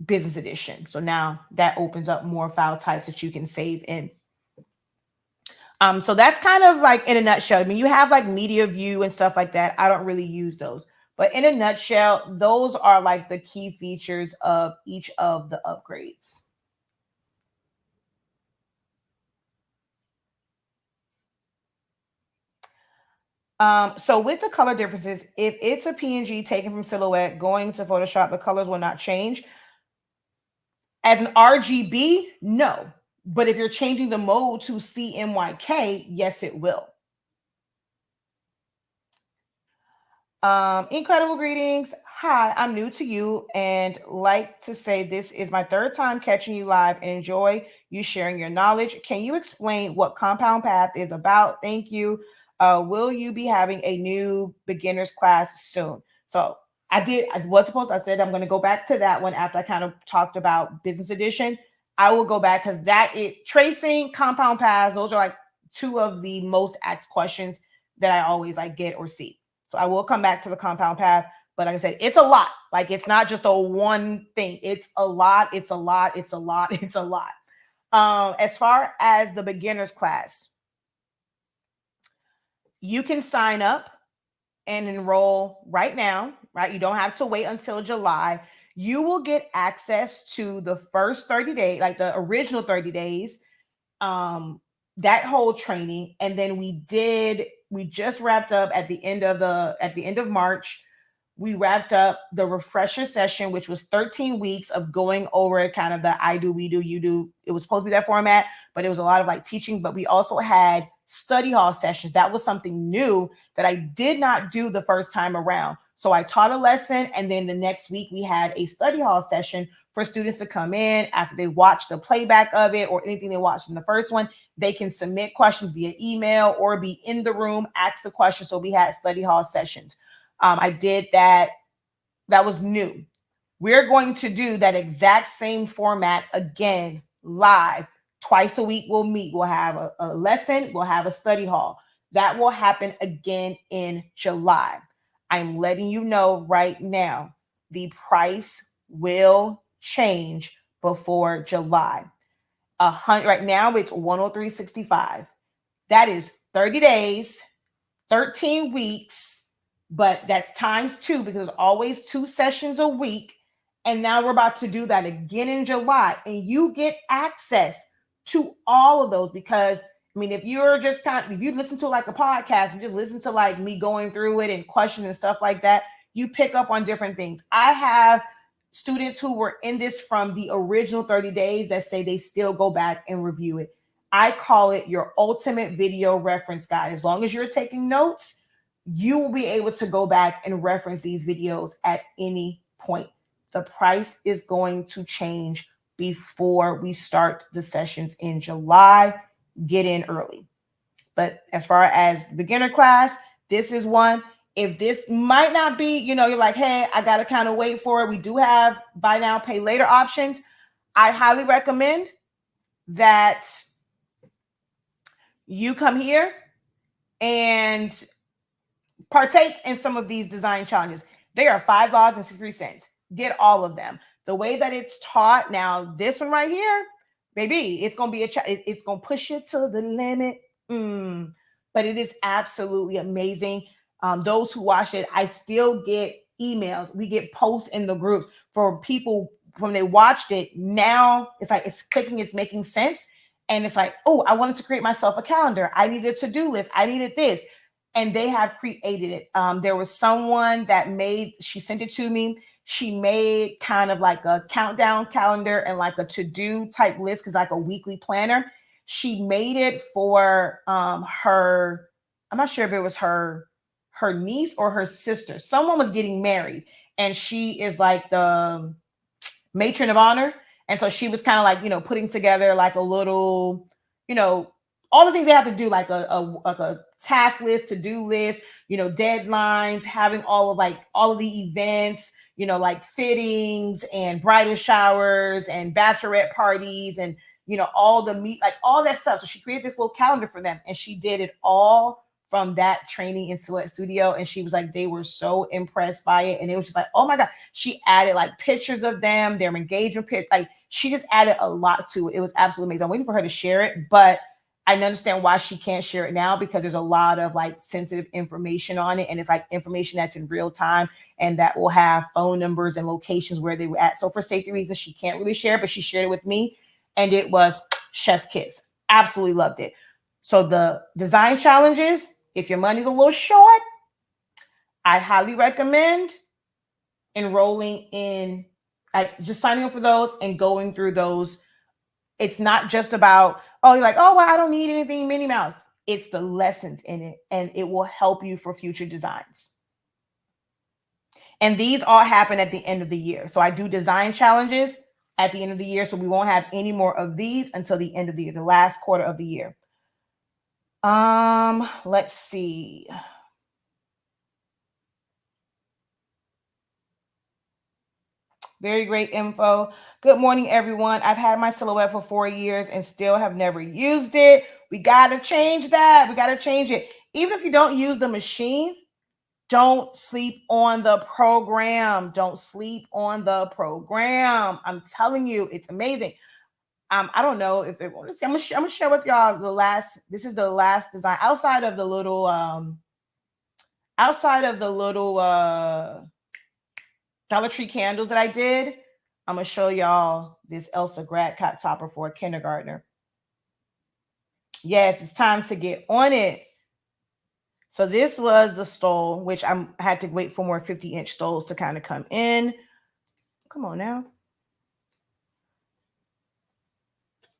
business edition. So now that opens up more file types that you can save in. So that's kind of like in a nutshell. I mean, you have like media view and stuff like that. I don't really use those. But in a nutshell, those are like the key features of each of the upgrades. So with the color differences, if it's a PNG taken from Silhouette going to Photoshop, the colors will not change. As an RGB, no. But if you're changing the mode to CMYK, yes, it will. Incredible greetings. Hi, I'm new to you and like to say this is my third time catching you live and enjoy you sharing your knowledge. Can you explain what Compound Path is about? Thank you. Will you be having a new beginners class soon? So I said I'm going to go back to that one after I kind of talked about business edition. I will go back because tracing, compound paths, those are like two of the most asked questions that I always like get or see. So I will come back to the compound path, but like I said, it's a lot. Like it's not just a one thing. It's a lot. It's a lot. It's a lot. It's a lot. As far as the beginners class, you can sign up and enroll right now, right? You don't have to wait until July. You will get access to the first 30 days, like the original 30 days, that whole training. And then we just wrapped up at the end of March. We wrapped up the refresher session, which was 13 weeks of going over kind of the I do, we do, you do. It was supposed to be that format, but it was a lot of like teaching. But we also had study hall sessions. That was something new that I did not do the first time around. So I taught a lesson, and then the next week we had a study hall session for students to come in after they watched the playback of it or anything they watched in the first one. They can submit questions via email or be in the room, ask the question. So we had study hall sessions. I did that. That was new. We're going to do that exact same format again live. Twice a week we'll meet. We'll have a lesson. We'll have a study hall. That will happen again in July. I'm letting you know right now, the price will change before July. Right now it's $103.65. That is 30 days, 13 weeks, but that's times 2 because there's always 2 sessions a week. And now we're about to do that again in July, and you get access to all of those because I mean, if you're just if you listen to like a podcast and just listen to like me going through it and questions and stuff like that, you pick up on different things. I have students who were in this from the original 30 days that say they still go back and review it. I call it your ultimate video reference guide. As long as you're taking notes, you will be able to go back and reference these videos at any point. The price is going to change before we start the sessions in July. Get in early. But as far as beginner class, this is one. If this might not be, you're like, hey, I got to kind of wait for it. We do have buy now, pay later options. I highly recommend that you come here and partake in some of these design challenges. They are $5.63. Get all of them. The way that it's taught now, this one right here, baby, it's gonna be it's gonna push you to the limit. But it is absolutely amazing. Those who watch it, I still get emails. We get posts in the groups for people when they watched it. Now it's like it's clicking, it's making sense, and it's like, oh, I wanted to create myself a calendar. I needed a to-do list. I needed this. And they have created it. There was someone that she sent it to me. She made kind of like a countdown calendar and like a to-do type list, because like a weekly planner. She made it for her, I'm not sure if it was her niece or her sister. Someone was getting married, and she is like the matron of honor. And so she was kind of like, putting together like a little, all the things they have to do, like a task list, to-do list, deadlines, having all of the events, like fittings and bridal showers and bachelorette parties and, all the meet, like all that stuff. So she created this little calendar for them, and she did it all from that training in Silhouette Studio. And she was like, they were so impressed by it. And it was just like, oh my God. She added like pictures of them, their engagement pic. Like she just added a lot to it. It was absolutely amazing. I'm waiting for her to share it, but I understand why she can't share it now, because there's a lot of like sensitive information on it. And it's like information that's in real time and that will have phone numbers and locations where they were at. So for safety reasons, she can't really share it, but she shared it with me and it was chef's kiss. Absolutely loved it. So the design challenges, if your money's a little short, I highly recommend enrolling in, like, just signing up for those and going through those. It's not just about, oh, you're like, oh, well, I don't need anything Minnie Mouse. It's the lessons in it, and it will help you for future designs. And these all happen at the end of the year. So I do design challenges at the end of the year. So we won't have any more of these until the end of the year, the last quarter of the year. Let's see. Very great info. Good morning, everyone. I've had my Silhouette for 4 years and still have never used it. We got to change that. We got to change it. Even if you don't use the machine, don't sleep on the program. Don't sleep on the program. I'm telling you, it's amazing. I don't know if it, I'm gonna share with y'all this is the last design outside of the little Dollar Tree candles that I did. I'm gonna show y'all this Elsa grad cap topper for a kindergartner. Yes, it's time to get on it. So this was the stole, which I had to wait for more 50-inch stoles to kind of come in. Come on now.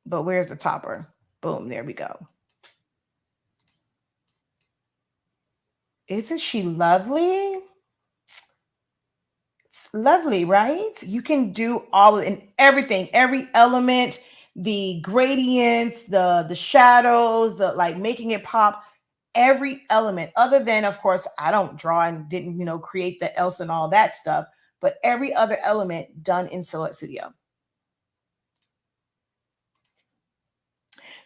But where's the topper? Boom, there we go. Isn't she lovely? It's lovely, right? You can do all of it and everything, every element, the gradients, the shadows, the like making it pop, every element, other than, of course, I don't draw and didn't, create the Elsa and all that stuff, but every other element done in Silhouette Studio.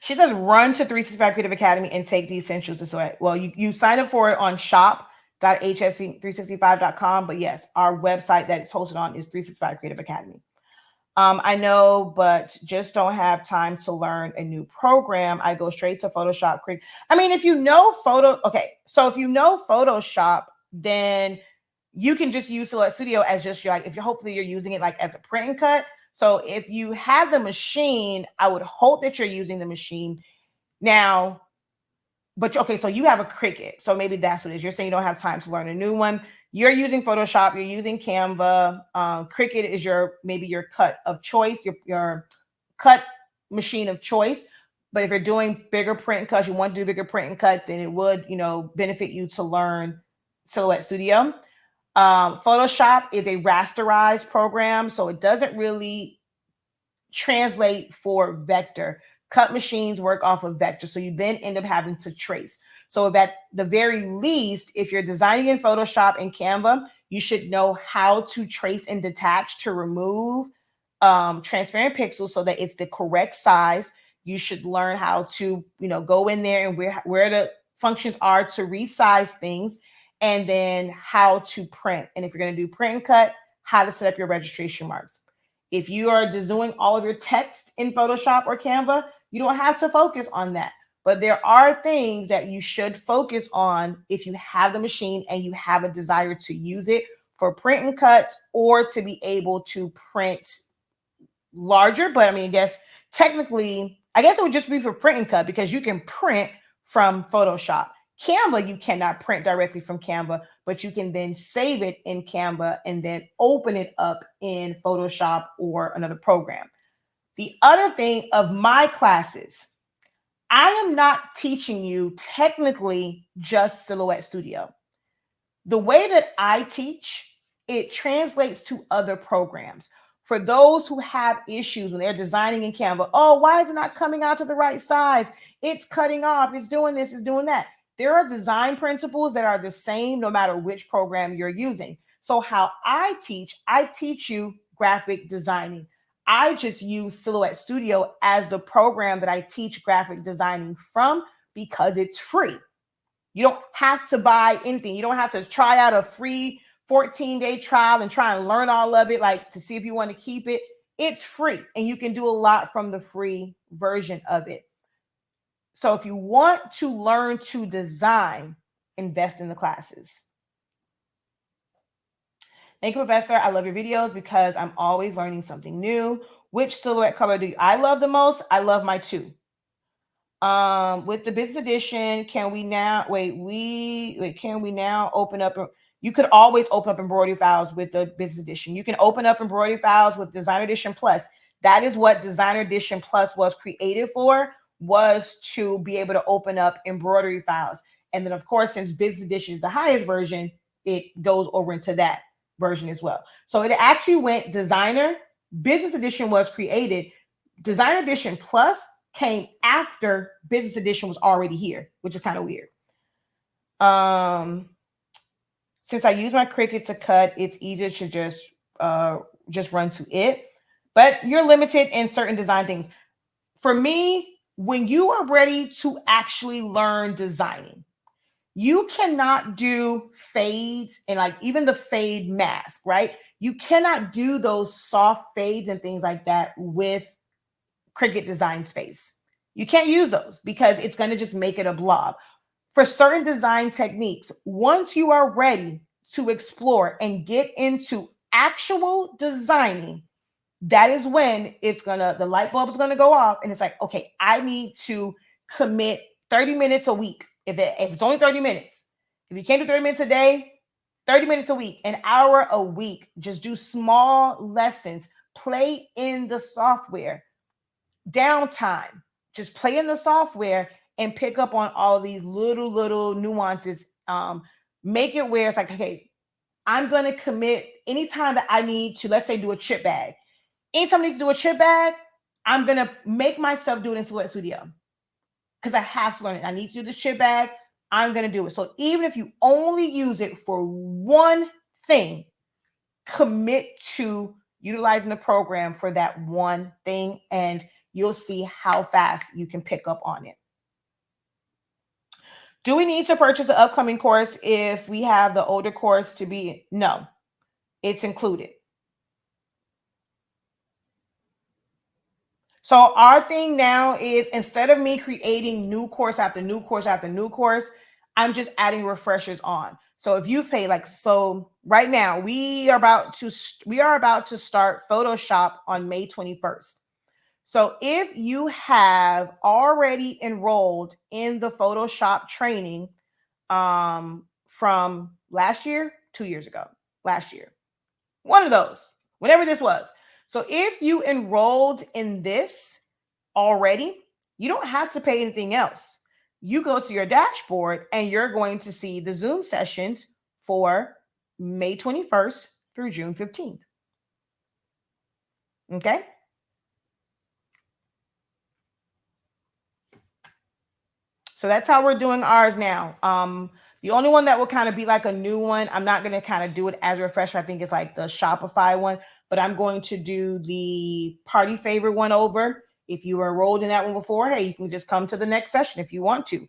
She says, run to 365 Creative Academy and take the essentials to Silhouette. Well, you sign up for it on shop.hsc365.com. But yes, our website that it's hosted on is 365 Creative Academy. I know, but just don't have time to learn a new program. I go straight to Photoshop. I mean, if you know so if you know Photoshop, then you can just use Silhouette Studio as just hopefully you're using it like as a print and cut. So if you have the machine, I would hope that you're using the machine now. But okay, so you have a Cricut. So maybe that's what it is. You're saying you don't have time to learn a new one. You're using Photoshop. You're using Canva. Cricut is maybe your cut of choice, your cut machine of choice. But if you're doing bigger print and cuts, you want to do bigger print and cuts, then it would, benefit you to learn Silhouette Studio. Photoshop is a rasterized program, so it doesn't really translate for vector. Cut machines work off of vector, so you then end up having to trace. So if at the very least, if you're designing in Photoshop and Canva, you should know how to trace and detach to remove transparent pixels so that it's the correct size. You should learn how to, go in there and where the functions are to resize things, and then how to print. And if you're going to do print and cut, how to set up your registration marks. If you are just doing all of your text in Photoshop or Canva, you don't have to focus on that. But there are things that you should focus on if you have the machine and you have a desire to use it for print and cuts or to be able to print larger. But I mean, technically, I guess it would just be for print and cut because you can print from Photoshop. Canva, you cannot print directly from Canva, but you can then save it in Canva and then open it up in Photoshop or another program. The other thing of my classes, I am not teaching you technically just Silhouette Studio. The way that I teach, it translates to other programs. For those who have issues when they're designing in Canva, oh, why is it not coming out to the right size? It's cutting off, it's doing this, it's doing that. There are design principles that are the same no matter which program you're using. So how I teach you graphic designing. I just use Silhouette Studio as the program that I teach graphic designing from because it's free. You don't have to buy anything. You don't have to try out a free 14-day trial and try and learn all of it, like to see if you want to keep it. It's free and you can do a lot from the free version of it. So if you want to learn to design, invest in the classes. Thank you, Professor. I love your videos because I'm always learning something new. Which silhouette color do I love the most? I love my two. With the business edition, can we now can we now open up? You could always open up embroidery files with the business edition. You can open up embroidery files with Designer Edition Plus. That is what Designer Edition Plus was created for, was to be able to open up embroidery files. And then, of course, since business edition is the highest version, it goes over into that version as well. So it actually went designer, business edition was created. Designer Edition Plus came after business edition was already here, which is kind of weird. Since I use my Cricut to cut, it's easier to just run to it. But you're limited in certain design things. For me, when you are ready to actually learn designing, you cannot do fades and like even the fade mask, right? You cannot do those soft fades and things like that with Cricut Design Space. You can't use those because it's going to just make it a blob. For certain design techniques, once you are ready to explore and get into actual designing, that is when the light bulb is gonna go off, and it's like, okay, I need to commit 30 minutes a week. If it's only 30 minutes, if you can't do 30 minutes a day, 30 minutes a week, an hour a week, just do small lessons, play in the software, downtime, just play in the software and pick up on all of these little nuances. Make it where it's like, okay, I'm going to commit anytime that I need to, let's say, do a chip bag. Anytime I need to do a chip bag, I'm going to make myself do it in Silhouette Studio because I have to learn it. I need to do this chip bag. I'm going to do it. So even if you only use it for one thing, commit to utilizing the program for that one thing, and you'll see how fast you can pick up on it. Do we need to purchase the upcoming course if we have the older course to be? No, it's included. So our thing now is, instead of me creating new course after new course after new course, I'm just adding refreshers on. So if you've paid, like, so right now we are about to start Photoshop on May 21st. So if you have already enrolled in the Photoshop training from last year, 2 years ago, last year, one of those, whenever this was. So if you enrolled in this already, you don't have to pay anything else. You go to your dashboard and you're going to see the Zoom sessions for May 21st through June 15th. Okay. So that's how we're doing ours now. The only one that will kind of be like a new one, I'm not going to kind of do it as a refresher. I think it's like the Shopify one, but I'm going to do the party favorite one over. If you were enrolled in that one before, hey, you can just come to the next session if you want to.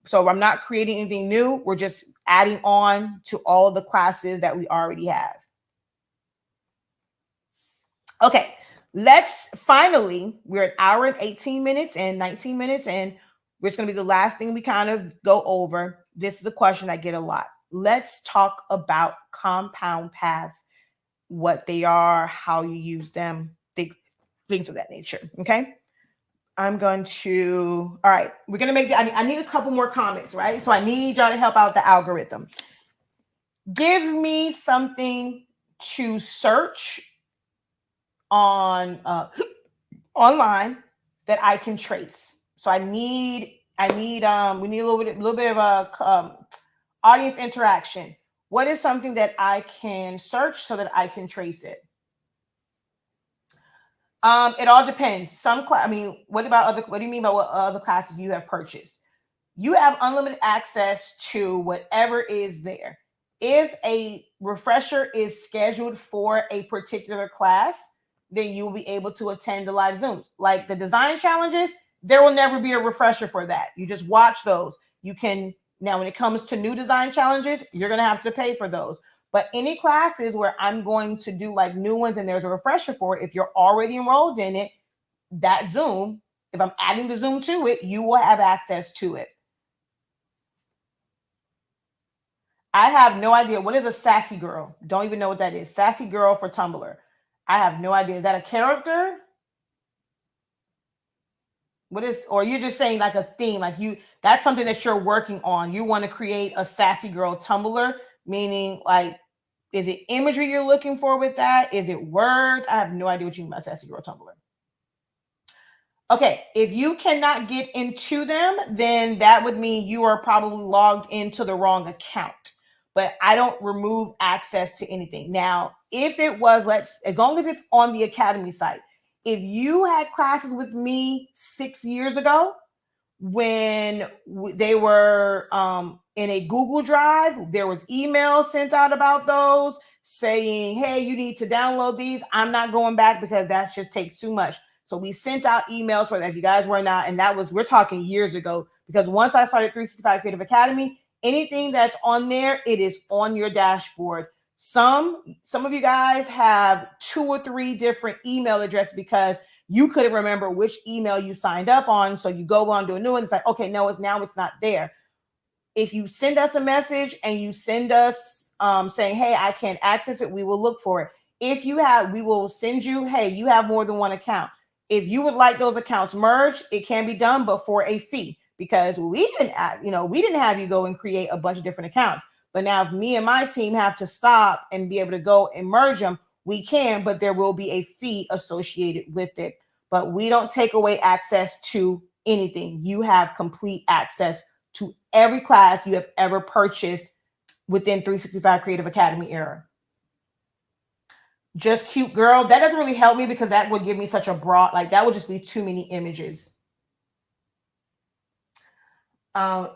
So I'm not creating anything new. We're just adding on to all the classes that we already have. Okay, let's finally, we're an hour and 18 minutes and 19 minutes, and it's going to be the last thing we kind of go over. This is a question I get a lot. Let's talk about compound paths, what they are, how you use them, things of that nature. Okay. I'm going to, all right, we're going to make, I need a couple more comments, right? So I need y'all to help out the algorithm. Give me something to search on online that I can trace. So we need a little bit of a audience interaction. What is something that I can search so that I can trace it? It all depends. Some class. I mean, what about other? What do you mean by what other classes you have purchased? You have unlimited access to whatever is there. If a refresher is scheduled for a particular class, then you will be able to attend the live Zooms. Like the design challenges, there will never be a refresher for that. You just watch those. You can now, when it comes to new design challenges, you're going to have to pay for those. But any classes where I'm going to do like new ones and there's a refresher for it, if you're already enrolled in it, that Zoom, if I'm adding the Zoom to it, you will have access to it. I have no idea. What is a sassy girl? Don't even know what that is. Sassy girl for Tumblr. I have no idea. Is that a character? What is, or you're just saying like a theme, like that's something that you're working on. You want to create a sassy girl Tumblr, meaning like, is it imagery you're looking for with that? Is it words? I have no idea what you mean by sassy girl Tumblr. Okay, if you cannot get into them, then that would mean you are probably logged into the wrong account. But I don't remove access to anything. Now, if it was, as long as it's on the Academy site, if you had classes with me 6 years ago when they were in a Google Drive, there was emails sent out about those saying, hey, you need to download these. I'm not going back because that just takes too much. So we sent out emails for that if you guys were not, and we're talking years ago, because once I started 365 Creative Academy, anything that's on there, it is on your dashboard. Some of you guys have 2 or 3 different email addresses because you couldn't remember which email you signed up on. So you go on to a new one. It's like, okay, no, now it's not there. If you send us a message and you send us saying, hey, I can't access it, we will look for it. If you have, we will send you, hey, you have more than one account. If you would like those accounts merged, it can be done, but for a fee, because we didn't have you go and create a bunch of different accounts. But now if me and my team have to stop and be able to go and merge them, we can, but there will be a fee associated with it. But we don't take away access to anything. You have complete access to every class you have ever purchased within 365 Creative Academy era. Just cute girl. That doesn't really help me because that would give me such a broad, like that would just be too many images.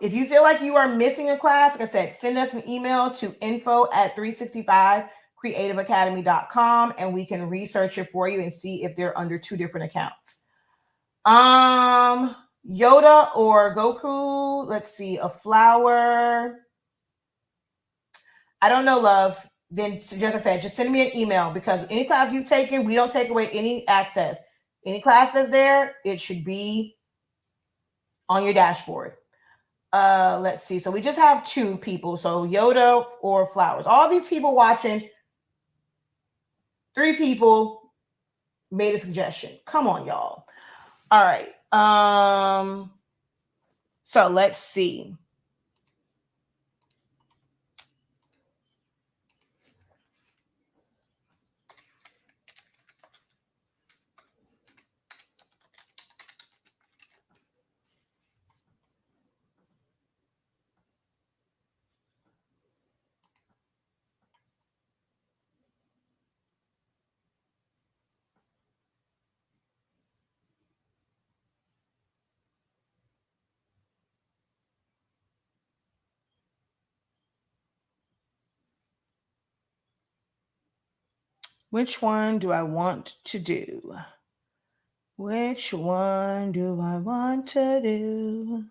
If you feel like you are missing a class, like I said, send us an email to info@365creativeacademy.com and we can research it for you and see if they're under 2 different accounts. Yoda or Goku. Let's see, a flower. I don't know, love. Then, like I said, just send me an email, because any class you've taken, we don't take away any access. Any class that's there, it should be on your dashboard. Let's see. So we just have 2 people. So Yoda or flowers. All these people watching, 3 people made a suggestion. Come on, y'all. All right. So let's see. Which one do I want to do? Which one do I want to do?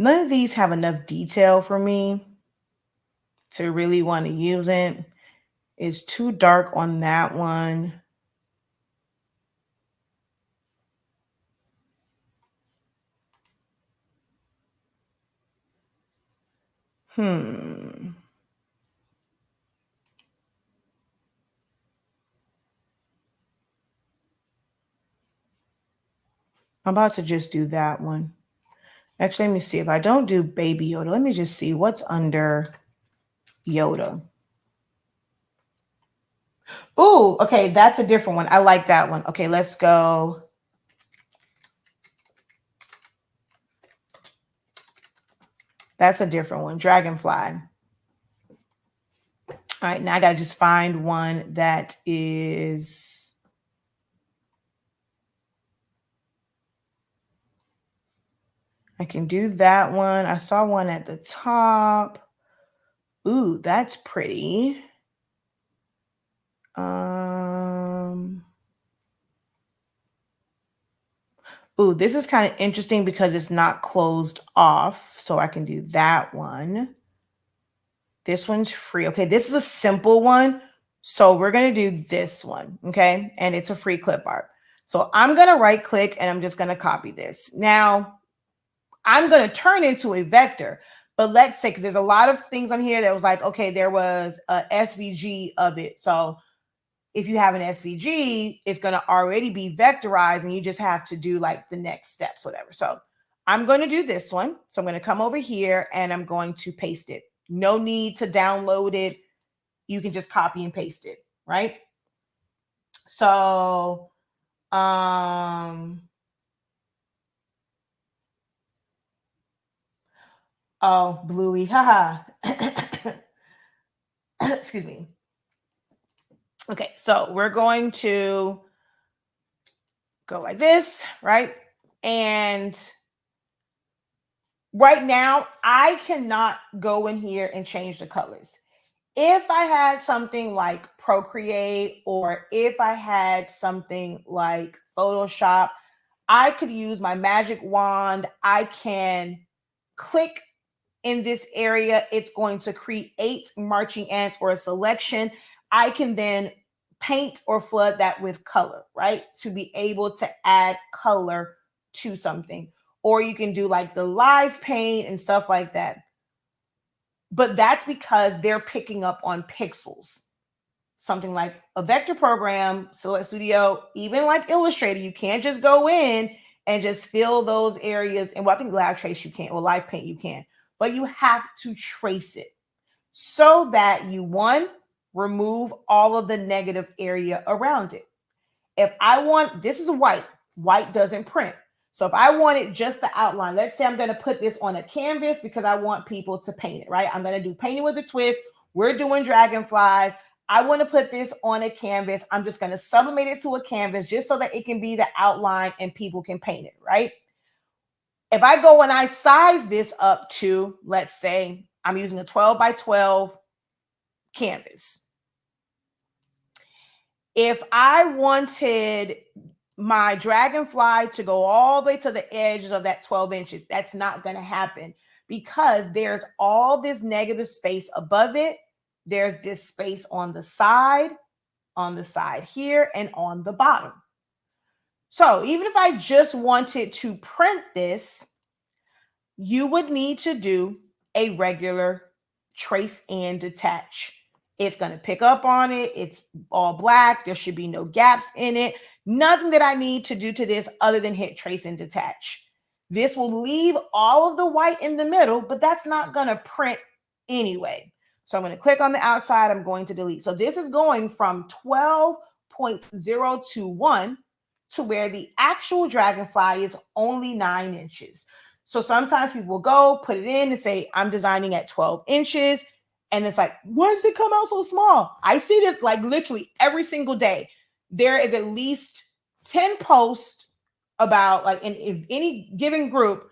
None of these have enough detail for me to really want to use it. It's too dark on that one. I'm about to just do that one. Actually, let me see. If I don't do Baby Yoda, let me just see what's under Yoda. Ooh, okay, that's a different one. I like that one. Okay, let's go. That's a different one. Dragonfly. All right, now I gotta just find one that is. I can do that one. I saw one at the top. Ooh, that's pretty. Ooh, this is kind of interesting because it's not closed off. So I can do that one. This one's free. Okay, this is a simple one. So we're going to do this one. Okay, and it's a free clip art. So I'm going to right click and I'm just going to copy this. Now, I'm going to turn into a vector. But let's say, because there's a lot of things on here that was like, okay, there was a SVG of it. So if you have an SVG, it's going to already be vectorized and you just have to do like the next steps, whatever. So I'm going to do this one. So I'm going to come over here and I'm going to paste it. No need to download it. You can just copy and paste it, right? So, oh, Bluey, haha. Excuse me. Okay, so we're going to go like this, right? And right now, I cannot go in here and change the colors. If I had something like Procreate or if I had something like Photoshop, I could use my magic wand. I can click in this area. It's going to create marching ants or a selection. I can then paint or flood that with color, right? To be able to add color to something. Or you can do like the live paint and stuff like that. But that's because they're picking up on pixels. Something like a vector program, Silhouette Studio, even like Illustrator, you can't just go in and just fill those areas. And well, I think Live Trace you can, or Live Paint you can, but you have to trace it so that you, one, remove all of the negative area around it. If I want, this is white doesn't print. So if I wanted just the outline, let's say I'm going to put this on a canvas because I want people to paint it, right? I'm going to do painting with a twist. We're doing dragonflies. I want to put this on a canvas. I'm just going to sublimate it to a canvas just so that it can be the outline and people can paint it, right? If I go and I size this up to, let's say I'm using a 12 by 12 canvas. If I wanted my dragonfly to go all the way to the edges of that 12 inches, that's not going to happen because there's all this negative space above it. There's this space on the side here, and on the bottom. So even if I just wanted to print this, you would need to do a regular trace and detach. It's going to pick up on it. It's all black. There should be no gaps in it. Nothing that I need to do to this other than hit trace and detach. This will leave all of the white in the middle, but that's not going to print anyway. So I'm going to click on the outside. I'm going to delete. So this is going from 12.021 to where the actual dragonfly is only 9 inches. So sometimes people will go put it in and say, I'm designing at 12 inches. And it's like, why does it come out so small? I see this like literally every single day. There is at least 10 posts about like in any given group.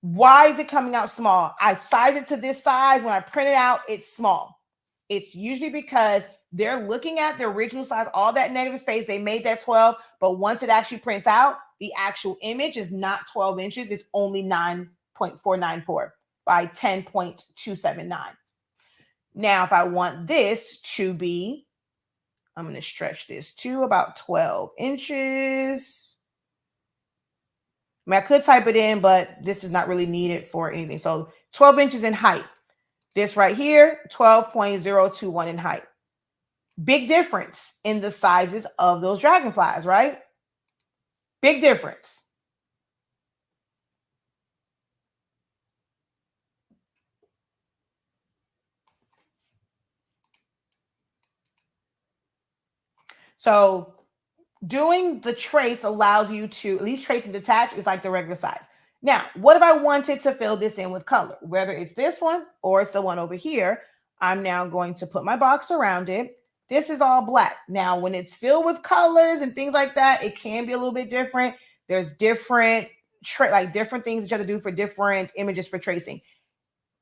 Why is it coming out small? I size it to this size. When I print it out, it's small. It's usually because they're looking at the original size, all that negative space. They made that 12, but once it actually prints out, the actual image is not 12 inches. It's only 9.494 by 10.279. Now, if I want this to be, I'm going to stretch this to about 12 inches. I mean, I could type it in, but this is not really needed for anything. So 12 inches in height. This right here, 12.021 in height. Big difference in the sizes of those dragonflies, right? Big difference. So doing the trace allows you to, at least trace and detach is like the regular size. Now, what if I wanted to fill this in with color? Whether it's this one or it's the one over here, I'm now going to put my box around it. This is all black. Now, when it's filled with colors and things like that, it can be a little bit different. There's different different things that you have to do for different images for tracing.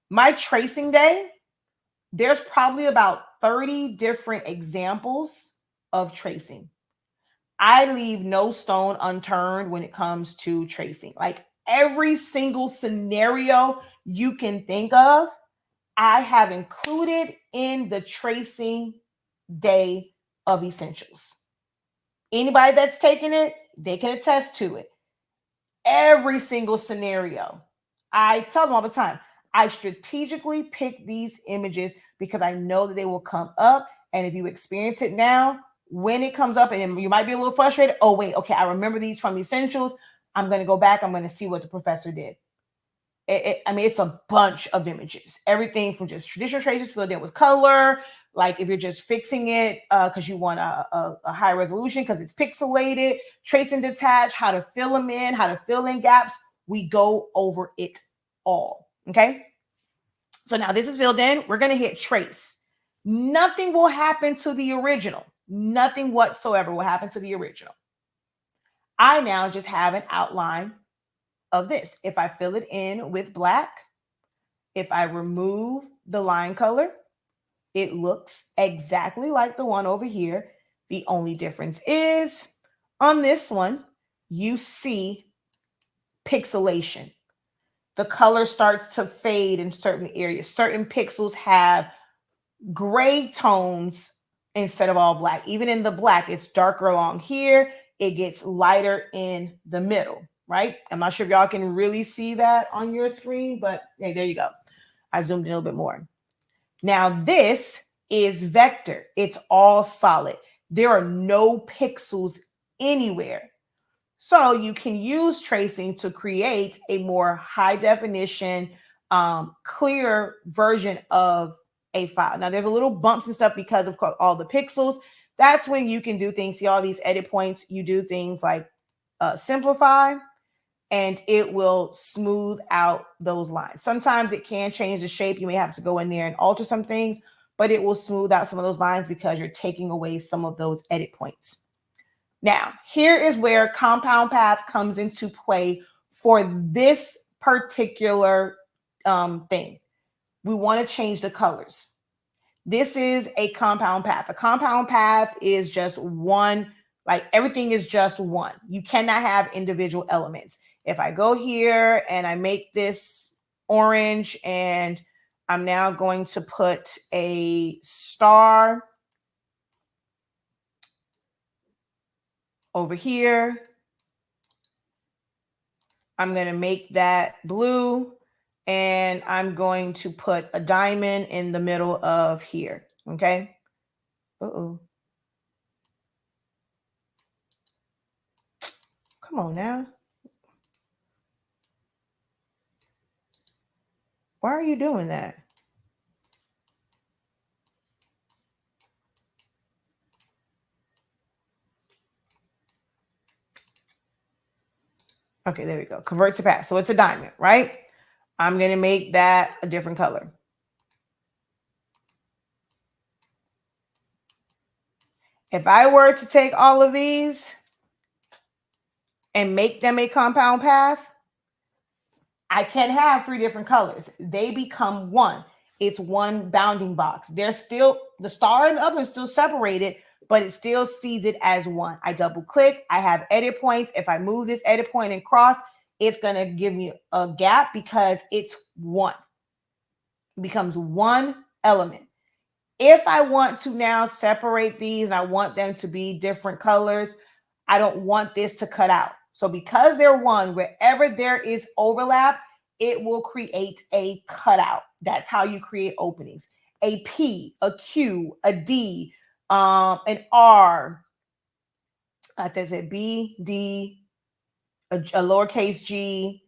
My tracing day, there's probably about 30 different examples of tracing. I leave no stone unturned when it comes to tracing. Like every single scenario you can think of, I have included in the tracing day of essentials. Anybody that's taken it, they can attest to it. Every single scenario. I tell them all the time, I strategically pick these images because I know that they will come up. And if you experience it now, when it comes up and you might be a little frustrated, oh, wait, okay, I remember these from essentials. I'm going to go back. I'm going to see what the professor did. It's a bunch of images. Everything from just traditional traces filled in with color. Like if you're just fixing it because you want a high resolution because it's pixelated, trace and detach, how to fill them in, how to fill in gaps. We go over it all. Okay. So now this is filled in. We're going to hit trace. Nothing will happen to the original. Nothing whatsoever will happen to the original. I now just have an outline of this. If I fill it in with black, if I remove the line color, it looks exactly like the one over here. The only difference is on this one, you see pixelation. The color starts to fade in certain areas. Certain pixels have gray tones instead of all black. Even in the black, it's darker along here. It gets lighter in the middle, right? I'm not sure if y'all can really see that on your screen, but hey, there you go. I zoomed in a little bit more. Now this is vector. It's all solid. There are no pixels anywhere. So you can use tracing to create a more high definition, clear version of a file. Now there's a little bumps and stuff because of all the pixels. That's when you can do things. See all these edit points. You do things like simplify, and it will smooth out those lines. Sometimes it can change the shape. You may have to go in there and alter some things, but it will smooth out some of those lines because you're taking away some of those edit points. Now, here is where compound path comes into play for this particular thing. We want to change the colors. This is a compound path. A compound path is just one, like everything is just one. You cannot have individual elements. If I go here and I make this orange and I'm now going to put a star over here. I'm going to make that blue and I'm going to put a diamond in the middle of here. Okay. Uh-oh. Come on now. Why are you doing that? Okay, there we go. Convert to path. So it's a diamond, right? I'm going to make that a different color. If I were to take all of these and make them a compound path, I can't have three different colors. They become one. It's one bounding box. They're still, the star and the other is still separated, but it still sees it as one. I double click. I have edit points. If I move this edit point and cross, it's going to give me a gap because it's one. It becomes one element. If I want to now separate these and I want them to be different colors, I don't want this to cut out. So because they're one, wherever there is overlap, it will create a cutout. That's how you create openings. A P, a Q, a D, an R, there's a B, D, a lowercase g,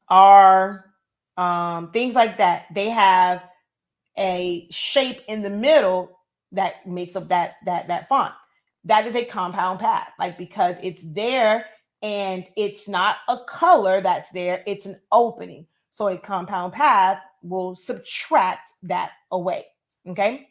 R, things like that. They have a shape in the middle that makes up that font. that is a compound path, like, because it's there and it's not a color that's there, it's an opening. So a compound path will subtract that away. Okay.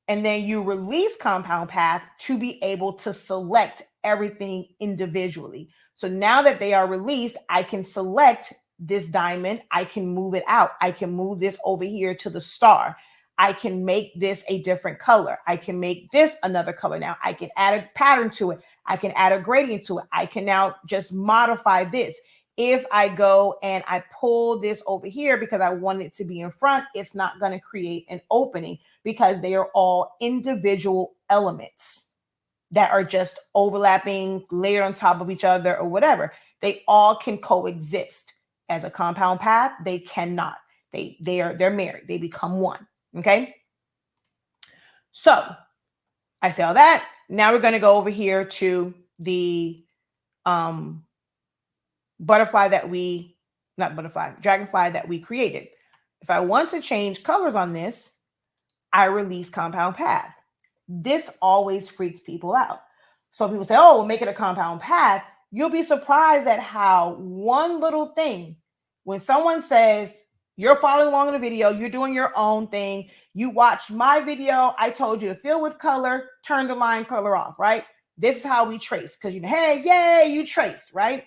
And then you release compound path to be able to select everything individually. So now that they are released, I can select this diamond. I can move it out. I can move this over here to the star. I can make this a different color. I can make this another color now. I can add a pattern to it. I can add a gradient to it. I can now just modify this. If I go and I pull this over here because I want it to be in front, it's not going to create an opening because they are all individual elements that are just overlapping, layered on top of each other or whatever. They all can coexist. As a compound path, they cannot. They're married. They become one. Okay. So I say all that. Now we're going to go over here to the dragonfly that we created. If I want to change colors on this, I release compound path. This always freaks people out. So people say, oh, we'll make it a compound path. You'll be surprised at how one little thing, when someone says, you're following along in the video, you're doing your own thing, you watched my video, I told you to fill with color, turn the line color off, right? This is how we trace, because hey, yay, you traced, right?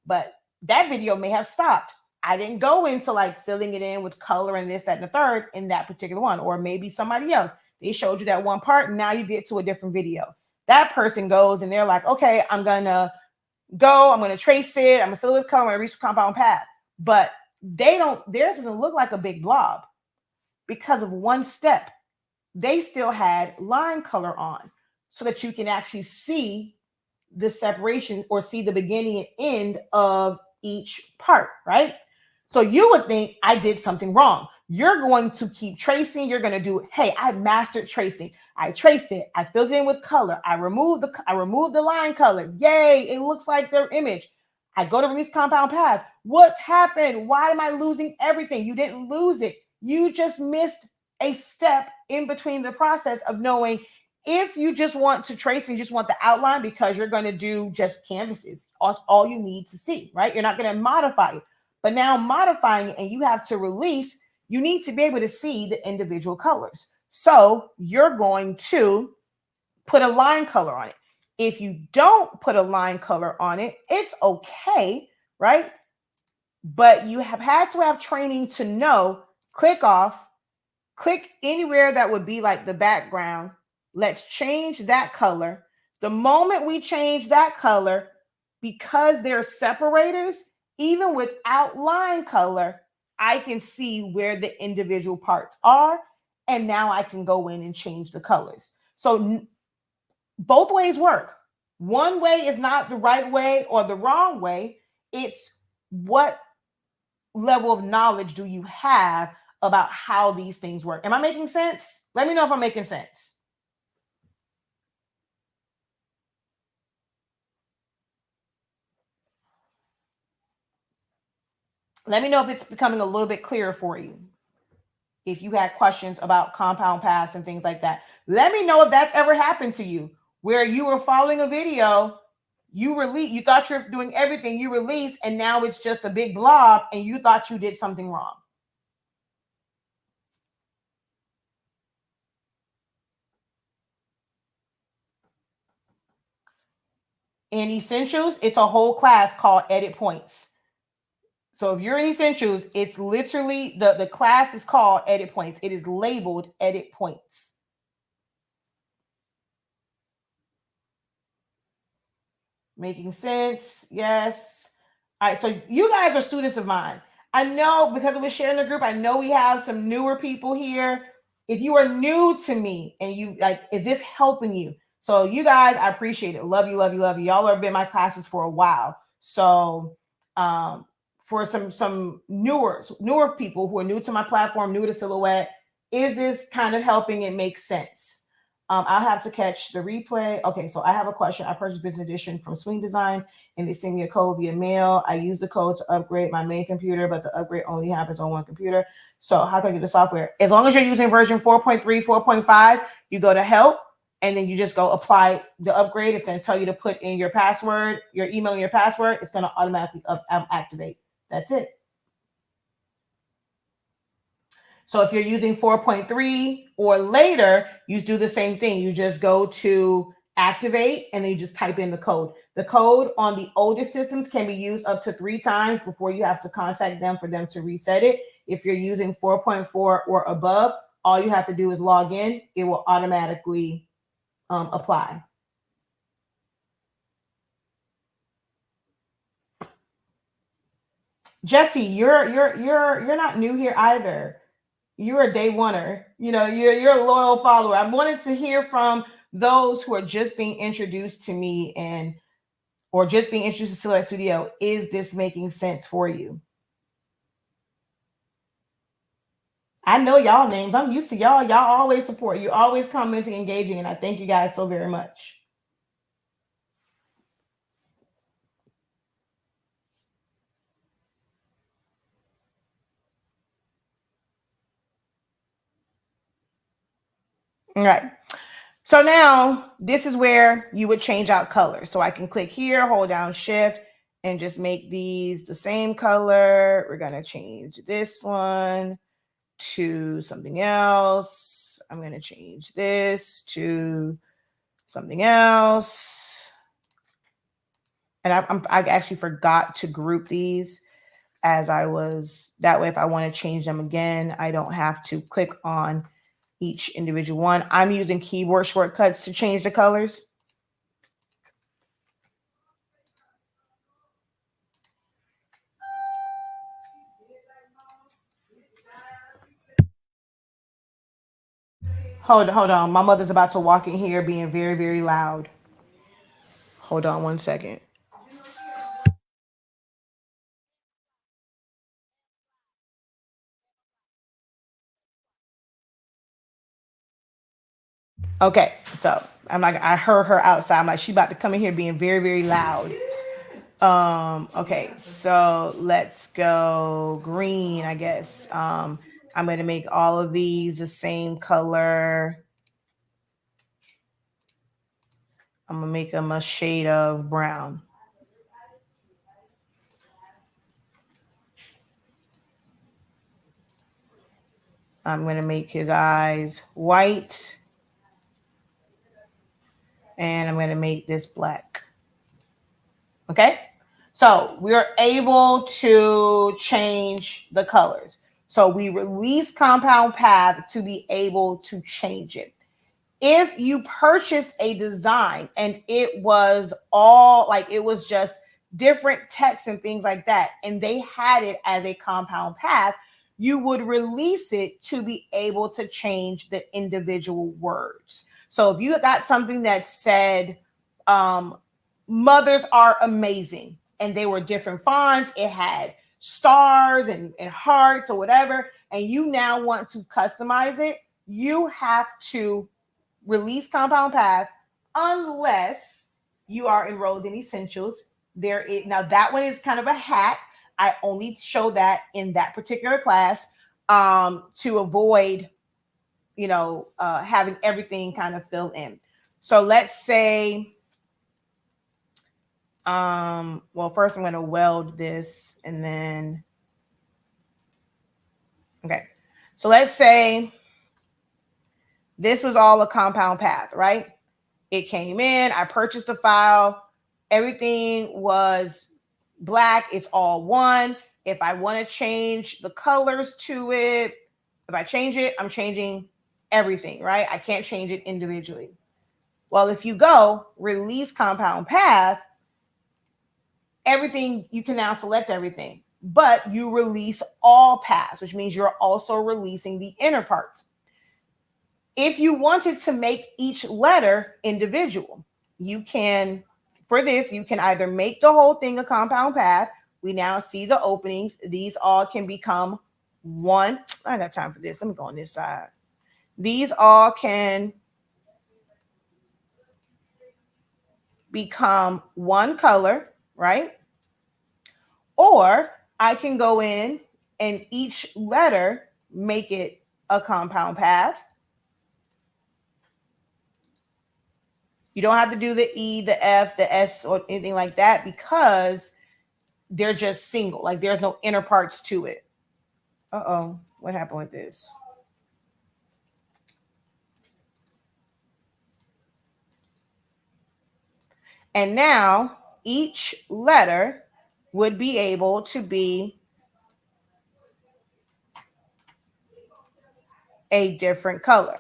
But that video may have stopped. I didn't go into like filling it in with color and this, that, and the third in that particular one. Or maybe somebody else, they showed you that one part and now you get to a different video. That person goes and they're like, okay, I'm going to trace it. I'm going to fill it with color. I'm going to reach compound path. But theirs doesn't look like a big blob because of one step. They still had line color on so that you can actually see the separation or see the beginning and end of each part, right? So you would think I did something wrong. You're going to keep tracing. You're going to do, hey, I mastered tracing. I traced it. I filled it in with color. I removed the line color. Yay, it looks like their image. I go to release compound path. What's happened? Why am I losing everything? You didn't lose it. You just missed a step in between the process of knowing if you just want to trace and you just want the outline because you're going to do just canvases. All you need to see, right? You're not going to modify it. But now modifying it and you have to release, you need to be able to see the individual colors. So you're going to put a line color on it. If you don't put a line color on it, it's okay, right? But you have had to have training to know, click off, click anywhere that would be like the background. Let's change that color. The moment we change that color, because they're separators, even without line color, I can see where the individual parts are. And now I can go in and change the colors. So both ways work. One way is not the right way or the wrong way. It's what level of knowledge do you have about how these things work? Am I making sense? Let me know if I'm making sense. Let me know if it's becoming a little bit clearer for you. If you had questions about compound paths and things like that, let me know if that's ever happened to you, where you were following a video, you thought you're doing everything, you release, and now it's just a big blob and you thought you did something wrong. In Essentials, it's a whole class called Edit Points. So if you're in Essentials, it's literally, the class is called Edit Points. It is labeled Edit Points. Making sense? Yes. All right, so you guys are students of mine. I know because it was shared in the group, I know we have some newer people here. If you are new to me and you like, is this helping you? So you guys, I appreciate it. Love you, love you, love you. Y'all have been in my classes for a while. So for some newer people who are new to my platform, new to Silhouette, is this kind of helping it make sense? I'll have to catch the replay. Okay, so I have a question. I purchased Business Edition from Swing Designs, and they send me a code via mail. I use the code to upgrade my main computer, but the upgrade only happens on one computer. So how can I get the software? As long as you're using version 4.3, 4.5, you go to help, and then you just go apply the upgrade. It's going to tell you to put in your password, your email and your password. It's going to automatically activate. That's it. So if you're using 4.3 or later, you do the same thing. You just go to activate and then you just type in the code. The code on the older systems can be used up to 3 times before you have to contact them for them to reset it. If you're using 4.4 or above, all you have to do is log in. It will automatically apply. Jesse, you're not new here either. You're a day oneer. You know, you're a loyal follower. I wanted to hear from those who are just being introduced to me and or just being introduced to Silhouette Studio. Is this making sense for you? I know y'all names. I'm used to y'all. Y'all always support. You're always commenting, engaging, and I thank you guys so very much. All right. So now this is where you would change out colors. So I can click here, hold down shift, and just make these the same color. We're going to change this one to something else. I'm going to change this to something else. And I actually forgot to group these as I was, that way if I want to change them again, I don't have to click on each individual one. I'm using keyboard shortcuts to change the colors. Hold on. My mother's about to walk in here being very, very loud. Hold on one second. Okay, so I heard her outside. I'm like, she about to come in here being very, very loud. Okay, so let's go green, I guess. I'm going to make all of these the same color. I'm going to make them a shade of brown. I'm going to make his eyes white. And I'm going to make this black. Okay. So we're able to change the colors. So we release compound path to be able to change it. If you purchased a design and it was all like, it was just different text and things like that, and they had it as a compound path, you would release it to be able to change the individual words. So if you got something that said, mothers are amazing, and they were different fonts, it had stars and hearts or whatever, and you now want to customize it, you have to release compound path unless you are enrolled in essentials. There is, now that one is kind of a hack. I only show that in that particular class to avoid, having everything kind of fill in. So let's say, well, first I'm going to weld this and then, okay. So let's say this was all a compound path, right? It came in, I purchased the file, everything was black, it's all one. If I want to change the colors to it, if I change it, I'm changing everything, right? I can't change it individually. Well, if you go release compound path, everything, you can now select everything, but you release all paths, which means you're also releasing the inner parts. If you wanted to make each letter individual, you can, for this, you can either make the whole thing a compound path. We now see the openings. These all can become one. I got time for this. Let me go on this side. These all can become one color, right? Or I can go in and each letter make it a compound path. You don't have to do the E, the F, the S, or anything like that because they're just single. Like there's no inner parts to it. Uh-oh, what happened with this? And now each letter would be able to be a different color.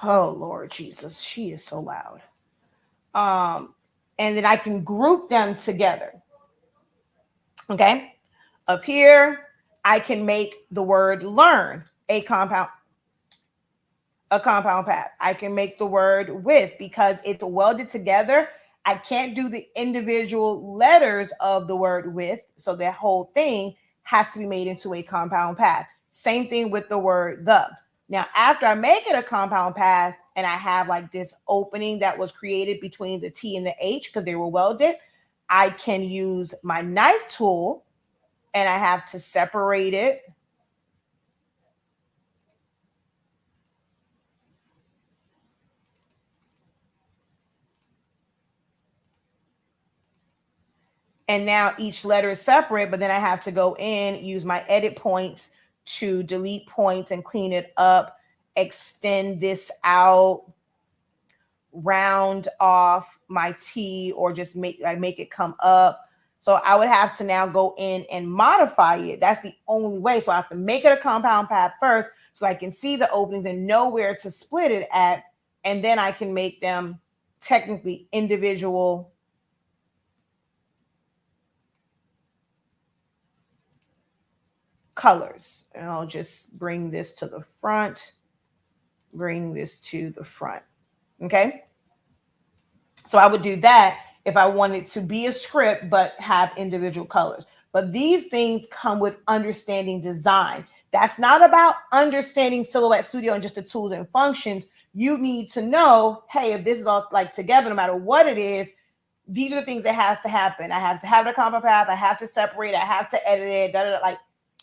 Oh, Lord Jesus, she is so loud. And then I can group them together. Okay. Up here, I can make the word learn a compound path. I can make the word with because it's welded together. I can't do the individual letters of the word with. So that whole thing has to be made into a compound path. Same thing with the word the. Now, after I make it a compound path and I have like this opening that was created between the T and the H because they were welded, I can use my knife tool and I have to separate it. And now each letter is separate, but then I have to go in, use my edit points to delete points and clean it up, extend this out, round off my T, or just make it come up. So I would have to now go in and modify it. That's the only way. So I have to make it a compound path first so I can see the openings and know where to split it at. And then I can make them technically individual colors. And I'll just bring this to the front, bring this to the front. Okay. So I would do that if I wanted to be a script, but have individual colors. But these things come with understanding design. That's not about understanding Silhouette Studio and just the tools and functions. You need to know, hey, if this is all like together, no matter what it is, these are the things that has to happen. I have to have the combo path. I have to separate. I have to edit it. Like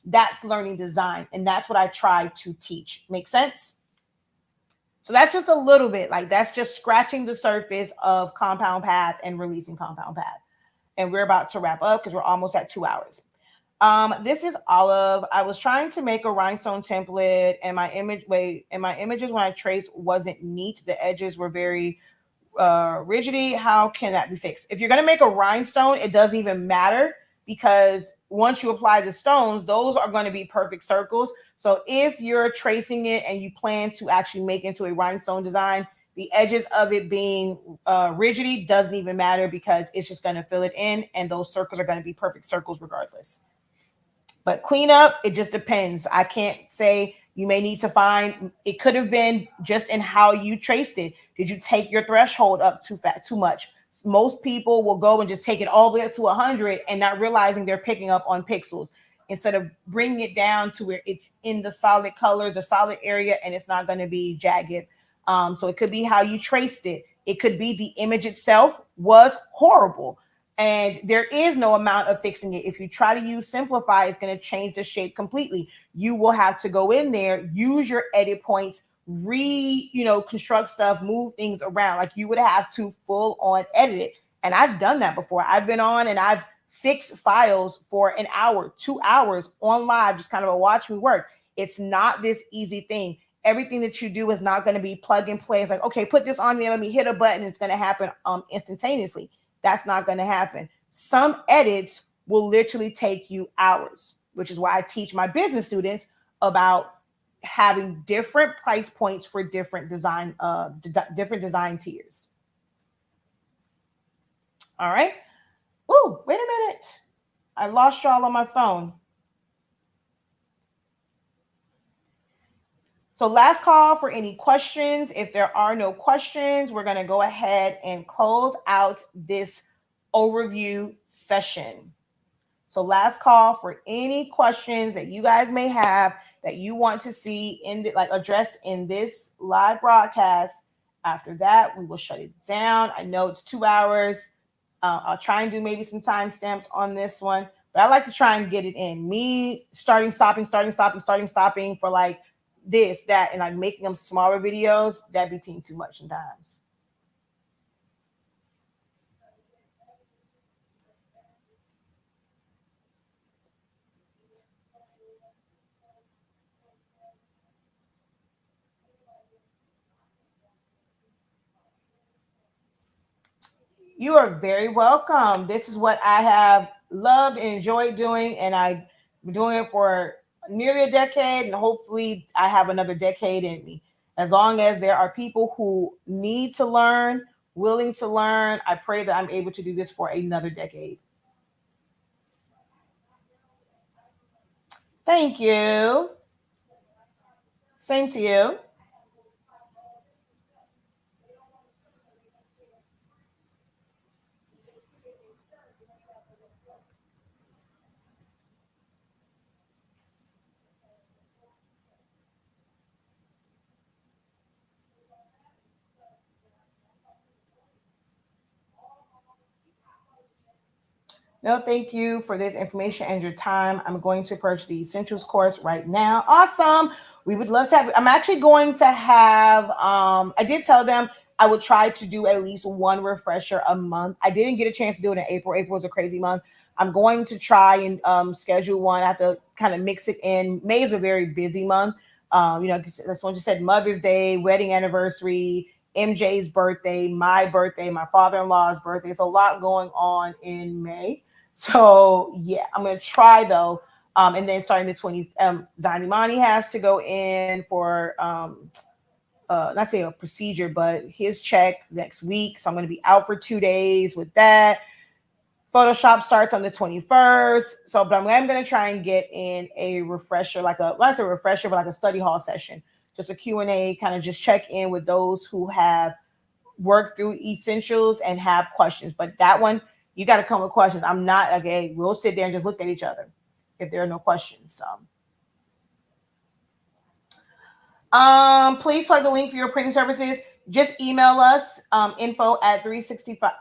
that's learning design. And that's what I try to teach. Make sense? So that's just a little bit, like that's just scratching the surface of compound path and releasing compound path. And we're about to wrap up because we're almost at 2 hours. This is Olive. I was trying to make a rhinestone template and my images when I traced wasn't neat. The edges were very rigidity. How can that be fixed? If you're going to make a rhinestone, it doesn't even matter because once you apply the stones, those are going to be perfect circles. So if you're tracing it and you plan to actually make into a rhinestone design, the edges of it being rigidity doesn't even matter because it's just going to fill it in and those circles are going to be perfect circles regardless. But cleanup, it just depends. I can't say. You may need to find, it could have been just in how you traced it. Did you take your threshold up too much? Most people will go and just take it all the way up to 100 and not realizing they're picking up on pixels instead of bringing it down to where it's in the solid colors, the solid area, and it's not going to be jagged. So it could be how you traced it. It could be the image itself was horrible. And there is no amount of fixing it. If you try to use simplify, it's going to change the shape completely. You will have to go in there, use your edit points, construct stuff, move things around. Like you would have to full on edit it. And I've done that before. I've been on and I've fixed files for an hour, 2 hours on live, just kind of a watch me work. It's not this easy thing. Everything that you do is not going to be plug and play. It's like, okay, put this on there. Let me hit a button. It's going to happen instantaneously. That's not going to happen. Some edits will literally take you hours, which is why I teach my business students about having different price points for different design tiers. All right. Oh, wait a minute. I lost y'all on my phone. So last call for any questions. If there are no questions, we're going to go ahead and close out this overview session. So last call for any questions that you guys may have that you want to see addressed in this live broadcast. After that, we will shut it down. I know it's 2 hours. I'll try and do maybe some timestamps on this one, but I like to try and get it in. Me starting, stopping for like this, that, and like making them smaller videos, that'd be too much sometimes. You are very welcome. This is what I have loved and enjoyed doing, and I've been doing it for nearly a decade, and hopefully, I have another decade in me. As long as there are people who need to learn, willing to learn, I pray that I'm able to do this for another decade. Thank you. Same to you. No, thank you for this information and your time. I'm going to purchase the Essentials course right now. Awesome. We would love to have, I'm actually going to have, I did tell them I would try to do at least one refresher a month. I didn't get a chance to do it in April. April was a crazy month. I'm going to try and schedule one. I have to kind of mix it in. May is a very busy month. That's what you said, Mother's Day, wedding anniversary, MJ's birthday, my father-in-law's birthday. It's a lot going on in May. So yeah, I'm gonna try though. And then starting the 20th, Zanimani has to go in for not say a procedure, but his check next week. So I'm gonna be out for 2 days with that. Photoshop starts on the 21st. So, but I'm gonna try and get in a refresher, like a well, I say refresher, but like a study hall session, just a Q&A, kind of just check in with those who have work through essentials and have questions. But that one, you got to come with questions. I'm not okay. We'll sit there and just look at each other if there are no questions. Please plug the link for your printing services. Just email us info at 365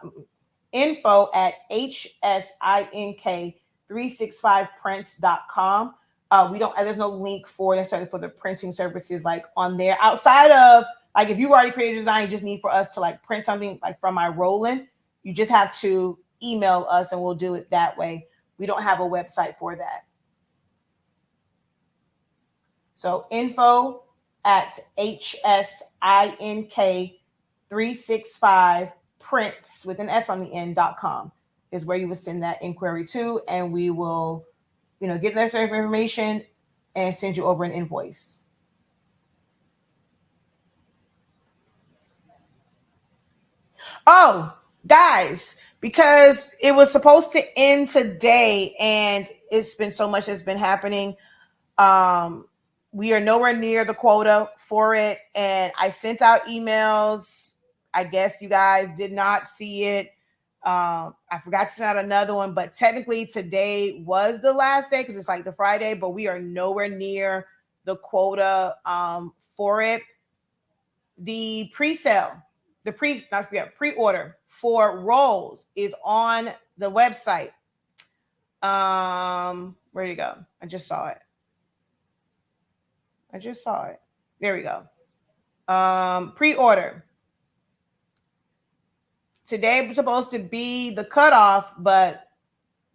info at hsink365prints.com. We don't, there's no link for necessarily for the printing services like on there outside of like if you already created a design, you just need for us to like print something like from my Roland, you just have to email us and we'll do it that way. We don't have a website for that. So info at hsink365 prints with an S on the end.com is where you would send that inquiry to, and we will, get that sort of information and send you over an invoice. Oh, guys, because it was supposed to end today and it's been so much that's been happening. We are nowhere near the quota for it. And I sent out emails. I guess you guys did not see it. I forgot to send out another one, but technically today was the last day because it's like the Friday, but we are nowhere near the quota for it. The pre-sale, pre-order for rolls is on the website. Where did it go? I just saw it. There we go. Pre-order. Today was supposed to be the cutoff, but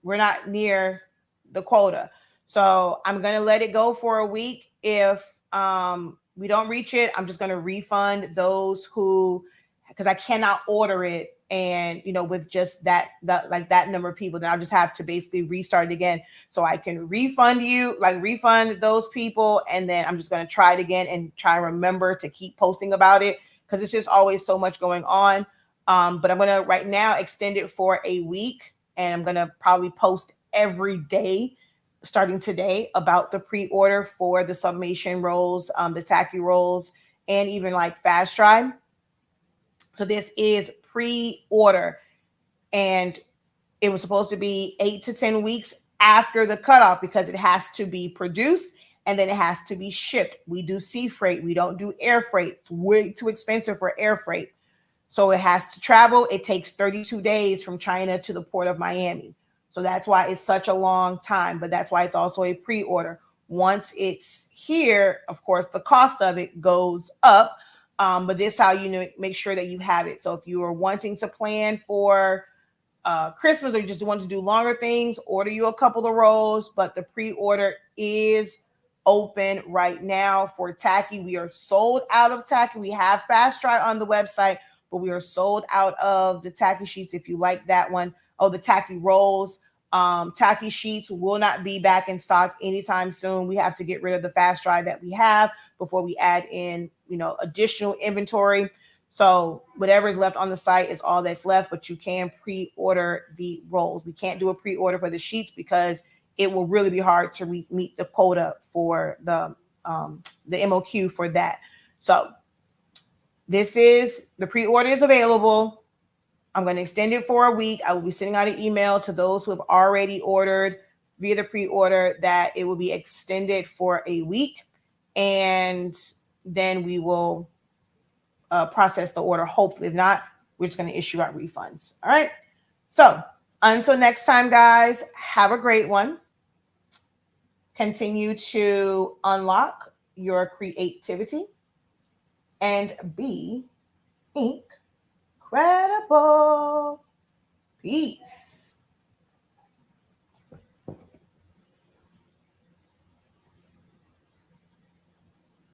we're not near the quota. So I'm going to let it go for a week. If we don't reach it, I'm just going to refund those who, because I cannot order it. And, with just that number of people, then I'll just have to basically restart it again. So I can refund those people. And then I'm just going to try it again and try and remember to keep posting about it because it's just always so much going on. But I'm going to right now extend it for a week. And I'm going to probably post every day starting today about the pre-order for the sublimation rolls, the tacky rolls, and even like fast dry. So this is pre-order, and it was supposed to be 8 to 10 weeks after the cutoff because it has to be produced and then it has to be shipped. We do sea freight. We don't do air freight. It's way too expensive for air freight. So it has to travel. It takes 32 days from China to the port of Miami. So that's why it's such a long time, but that's why it's also a pre-order. Once it's here, of course, the cost of it goes up. But this is how you make sure that you have it. So if you are wanting to plan for Christmas, or you just want to do longer things, order you a couple of rolls. But the pre-order is open right now for tacky. We are sold out of tacky. We have fast dry on the website, but we are sold out of the tacky sheets. If you like that one, the tacky rolls. Tacky sheets will not be back in stock anytime soon. We have to get rid of the fast dry that we have before we add in, additional inventory. So whatever is left on the site is all that's left, but you can pre-order the rolls. We can't do a pre-order for the sheets because it will really be hard to meet the quota for the MOQ for that. So this is the pre-order is available. I'm going to extend it for a week. I will be sending out an email to those who have already ordered via the pre-order that it will be extended for a week, and then we will process the order. Hopefully, if not, we're just going to issue out refunds. All right. So until next time, guys, have a great one. Continue to unlock your creativity and be ink